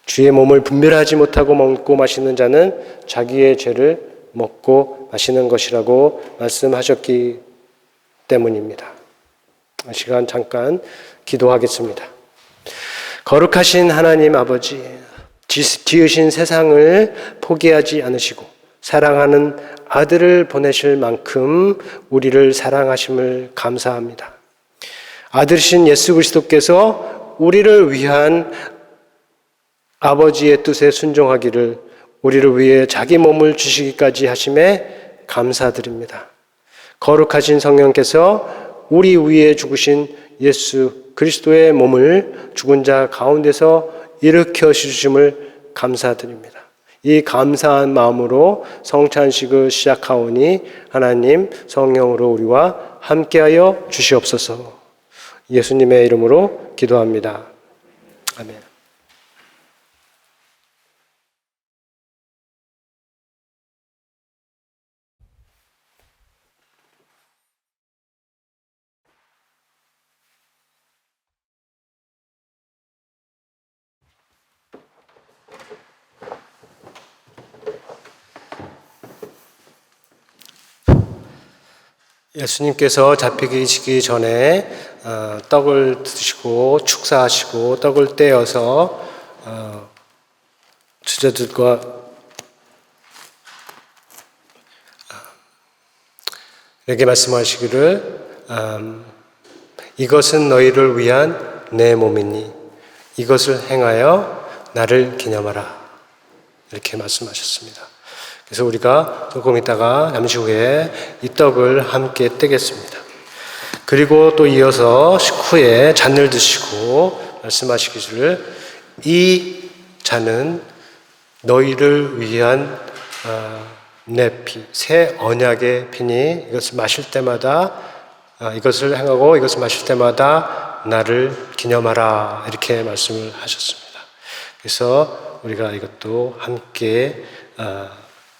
S4: 주의 몸을 분별하지 못하고 먹고 마시는 자는 자기의 죄를 먹고 마시는 것이라고 말씀하셨기 때문입니다. 이 시간 잠깐 기도하겠습니다. 거룩하신 하나님 아버지, 지으신 세상을 포기하지 않으시고 사랑하는 아들을 보내실 만큼 우리를 사랑하심을 감사합니다. 아들이신 예수 그리스도께서 우리를 위한 아버지의 뜻에 순종하기를 우리를 위해 자기 몸을 주시기까지 하심에 감사드립니다. 거룩하신 성령께서 우리 위에 죽으신 예수 그리스도의 몸을 죽은 자 가운데서 일으켜 주심을 감사드립니다. 이 감사한 마음으로 성찬식을 시작하오니 하나님 성령으로 우리와 함께하여 주시옵소서. 예수님의 이름으로 기도합니다. 아멘. 예수님께서 잡히시기 전에 떡을 드시고 축사하시고 떡을 떼어서 제자들과 이렇게 말씀하시기를 이것은 너희를 위한 내 몸이니 이것을 행하여 나를 기념하라 이렇게 말씀하셨습니다. 그래서 우리가 조금 있다가 잠시 후에 이 떡을 함께 떼겠습니다. 그리고 또 이어서 식후에 잔을 드시고 말씀하시기를 이 잔은 너희를 위한 내 피, 새 언약의 피니 이것을 마실 때마다 이것을 행하고 이것을 마실 때마다 나를 기념하라 이렇게 말씀을 하셨습니다. 그래서 우리가 이것도 함께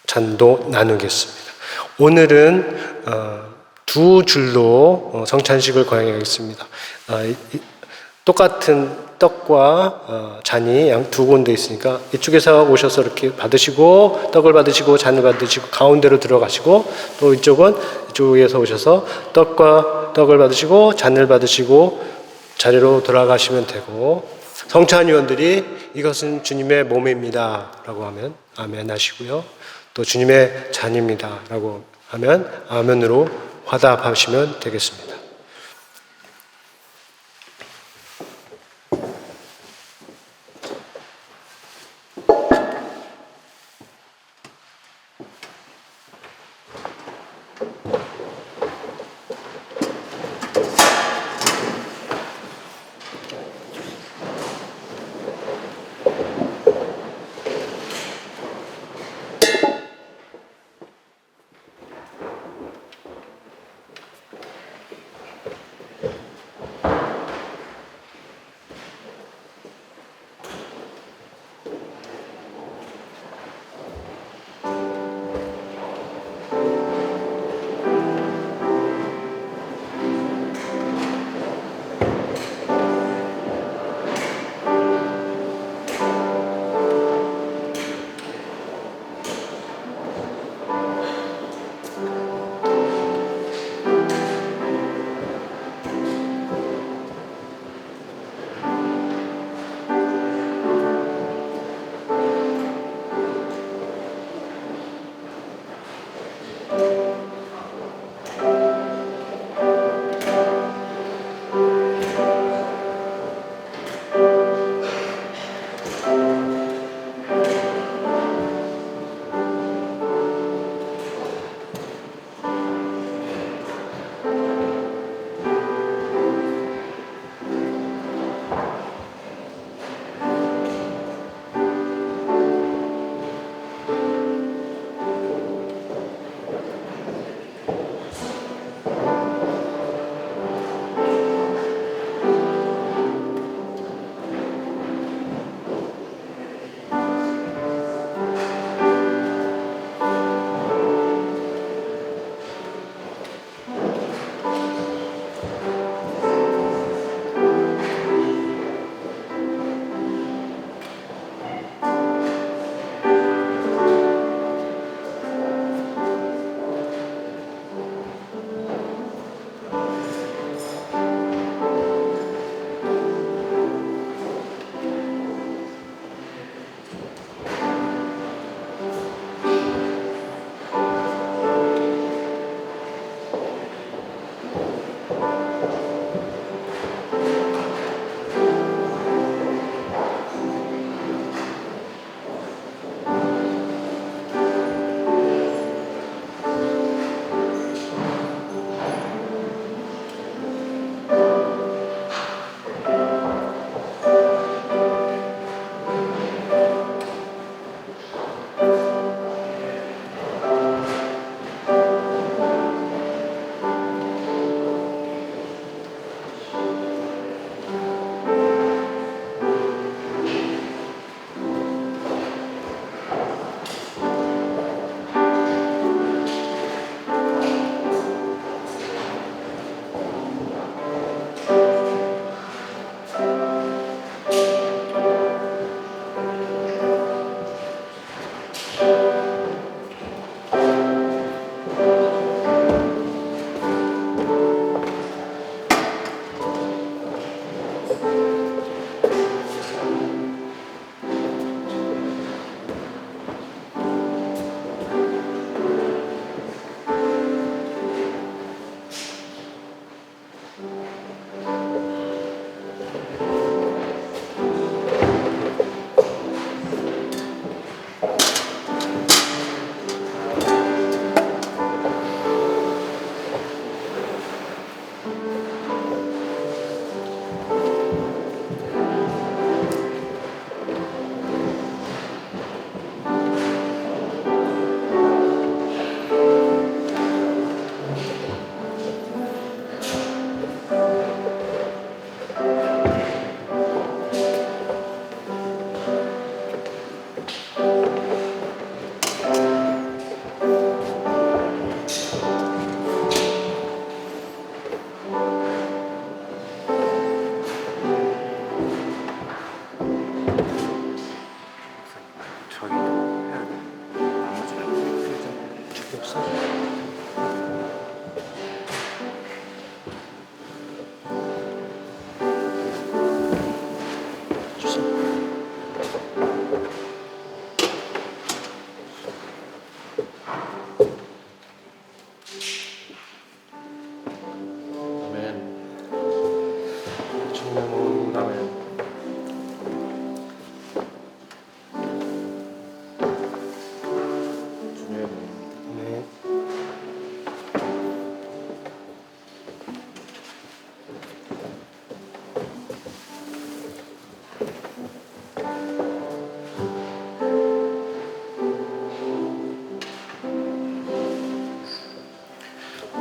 S4: 잔도 나누겠습니다. 오늘은 두 줄로 성찬식을 거행하겠습니다. 똑같은 떡과 잔이 양 두 군데 있으니까 이쪽에서 오셔서 이렇게 받으시고 떡을 받으시고 잔을 받으시고 가운데로 들어가시고 또 이쪽에서 오셔서 떡을 받으시고 잔을 받으시고 자리로 돌아가시면 되고 성찬위원들이 이것은 주님의 몸입니다 라고 하면 아멘 하시고요. 또 주님의 잔입니다 라고 하면 아멘으로 화답하시면 되겠습니다.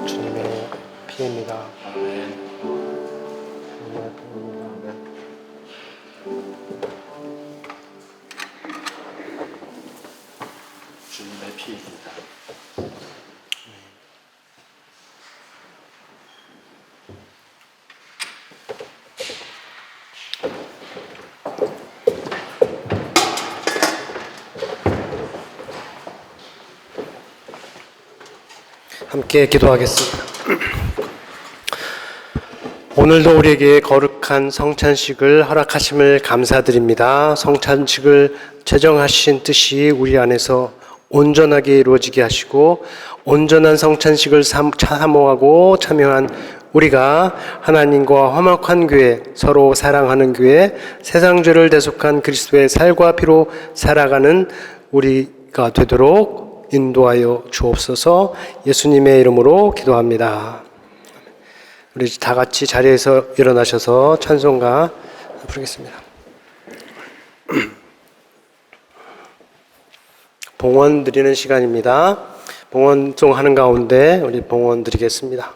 S4: 주님의 피입니다.
S1: 주님의 피입니다.
S4: 함께 기도하겠습니다. 오늘도 우리에게 거룩한 성찬식을 허락하심을 감사드립니다. 성찬식을 제정하신 뜻이 우리 안에서 온전하게 이루어지게 하시고 온전한 성찬식을 사모하고 참여한 우리가 하나님과 화목한 교회, 서로 사랑하는 교회, 세상 죄를 대속한 그리스도의 살과 피로 살아가는 우리가 되도록 인도하여 주옵소서. 예수님의 이름으로 기도합니다. 우리 다 같이 자리에서 일어나셔서 찬송가 부르겠습니다. 봉헌 드리는 시간입니다. 봉헌송 하는 가운데 우리 봉헌 드리겠습니다.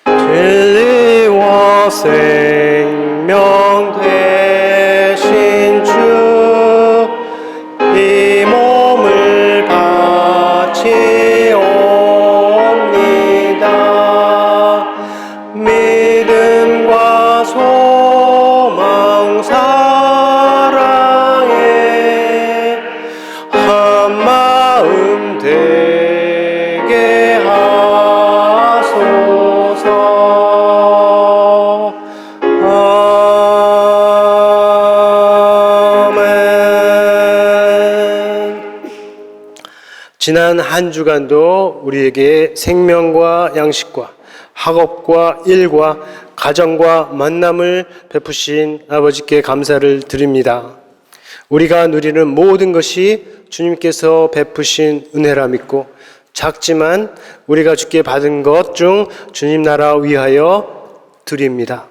S4: 진리와 생명 되신 주, 이 몸을 바치옵니다. 믿음과 소망 사랑에 한 마음 되게 하소서. 지난 한 주간도 우리에게 생명과 양식과 학업과 일과 가정과 만남을 베푸신 아버지께 감사를 드립니다. 우리가 누리는 모든 것이 주님께서 베푸신 은혜라 믿고 작지만 우리가 주께 받은 것 중 주님 나라 위하여 드립니다.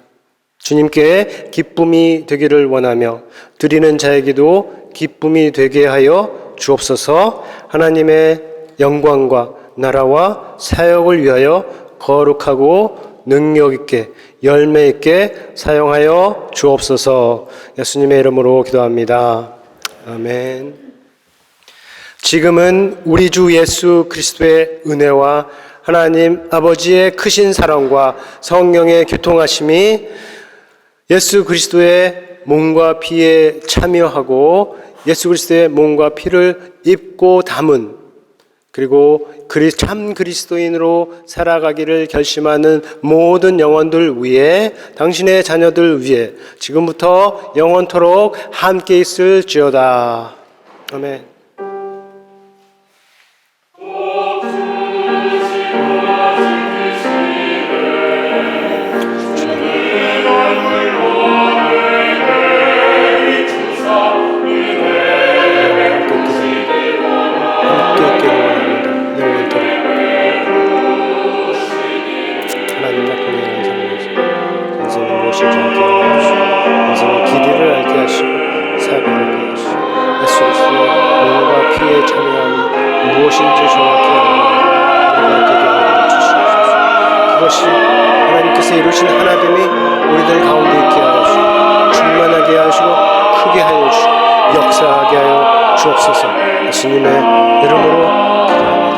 S4: 주님께 기쁨이 되기를 원하며 드리는 자에게도 기쁨이 되게 하여 주옵소서. 하나님의 영광과 나라와 사역을 위하여 거룩하고 능력 있게 열매 있게 사용하여 주옵소서. 예수님의 이름으로 기도합니다. 아멘. 지금은 우리 주 예수 그리스도의 은혜와 하나님 아버지의 크신 사랑과 성령의 교통하심이 예수 그리스도의 몸과 피에 참여하고 예수 그리스도의 몸과 피를 입고 담은 그리고 참 그리스도인으로 살아가기를 결심하는 모든 영혼들 위해, 당신의 자녀들 위해 지금부터 영원토록 함께 있을지어다. 아멘. 인생의 길이를 알게 하시고 사역을 알게 하시고 예수 그리스도의 몸과 피에 참여함이 무엇인지 정확히 알게 하여 주시옵소서. 그것이 하나님께서 이루신 하나됨이 우리들 가운데 있게 하여 주시고 충만하게 하시고 크게 하여 주시고 역사하게 하여 주옵소서. 예수님의 이름으로 기도합니다.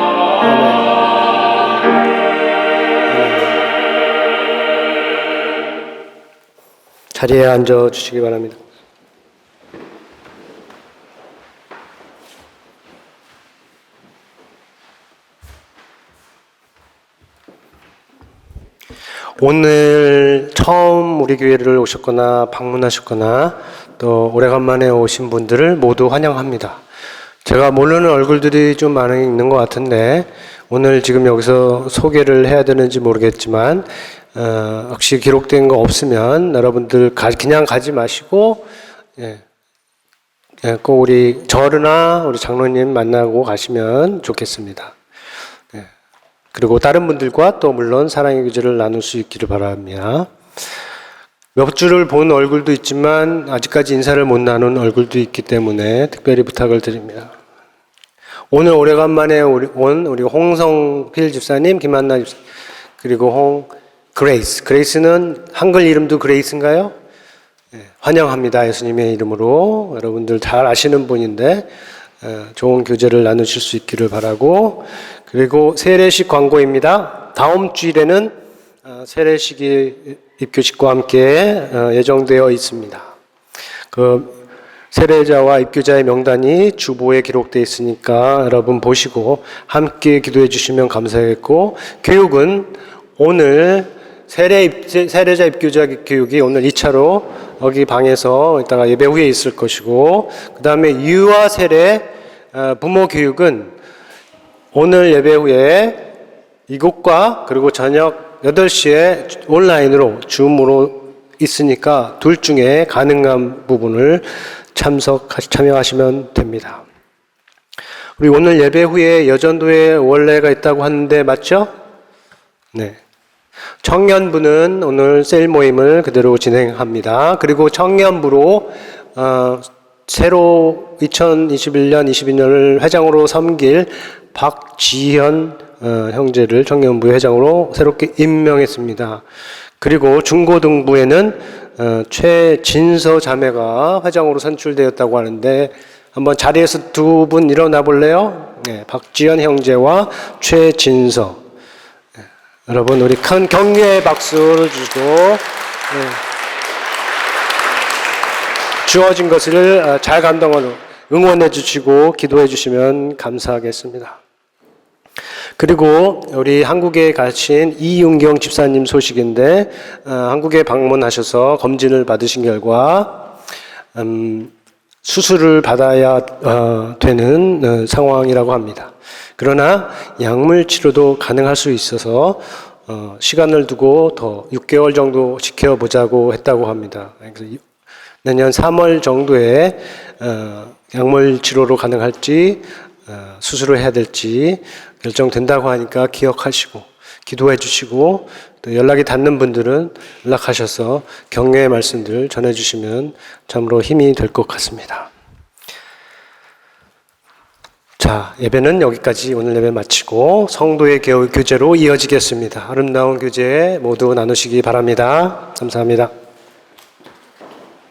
S4: 아멘. 자리에 앉아 주시기 바랍니다. 오늘 처음 우리 교회를 오셨거나 방문하셨거나 또 오래간만에 오신 분들을 모두 환영합니다. 제가 모르는 얼굴들이 좀 많이 있는 것 같은데 오늘 지금 여기서 소개를 해야 되는지 모르겠지만 혹시 기록된 거 없으면 여러분들 그냥 가지 마시고 꼭 우리 저나 우리 장로님 만나고 가시면 좋겠습니다. 그리고 다른 분들과 또 물론 사랑의 교제를 나눌 수 있기를 바랍니다. 몇 주를 본 얼굴도 있지만 아직까지 인사를 못 나눈 얼굴도 있기 때문에 특별히 부탁을 드립니다. 오늘 오래간만에 온 우리 홍성필 집사님, 김한나 집사님, 그리고 그레이스는 한글 이름도 그레이스인가요? 환영합니다. 예수님의 이름으로. 여러분들 잘 아시는 분인데 좋은 교제를 나누실 수 있기를 바라고, 그리고 세례식 광고입니다. 다음 주일에는 세례식이 입교식과 함께 예정되어 있습니다. 그 세례자와 입교자의 명단이 주보에 기록되어 있으니까 여러분 보시고 함께 기도해 주시면 감사하겠고, 교육은 오늘 세례자 입교자 교육이 오늘 2차로 여기 방에서 이따가 예배 후에 있을 것이고, 그 다음에 유아 세례 부모 교육은 오늘 예배 후에 이곳과 그리고 저녁 8시에 온라인으로 줌으로 있으니까 둘 중에 가능한 부분을 참여하시면 됩니다. 우리 오늘 예배 후에 여전도에 원래가 있다고 하는데 맞죠? 네. 청년부는 오늘 셀 모임을 그대로 진행합니다. 그리고 청년부로 새로 2021년, 22년을 회장으로 섬길 박지현 형제를 청년부 회장으로 새롭게 임명했습니다. 그리고 중고등부에는 최진서 자매가 회장으로 선출되었다고 하는데 한번 자리에서 두 분 일어나 볼래요? 네, 박지현 형제와 최진서. 여러분 우리 큰 격려의 박수를 주시고 주어진 것을 잘 감당하도록 응원해 주시고 기도해 주시면 감사하겠습니다. 그리고 우리 한국에 가신 이윤경 집사님 소식인데 한국에 방문하셔서 검진을 받으신 결과 수술을 받아야 되는 상황이라고 합니다. 그러나 약물 치료도 가능할 수 있어서 시간을 두고 더 6개월 정도 지켜보자고 했다고 합니다. 그래서 내년 3월 정도에 약물 치료로 가능할지 수술을 해야 될지 결정된다고 하니까 기억하시고 기도해 주시고, 또 연락이 닿는 분들은 연락하셔서 격려의 말씀들 전해주시면 참으로 힘이 될 것 같습니다. 자, 예배는 여기까지 오늘 예배 마치고 성도의 교제로 이어지겠습니다. 아름다운 교제 모두 나누시기 바랍니다. 감사합니다.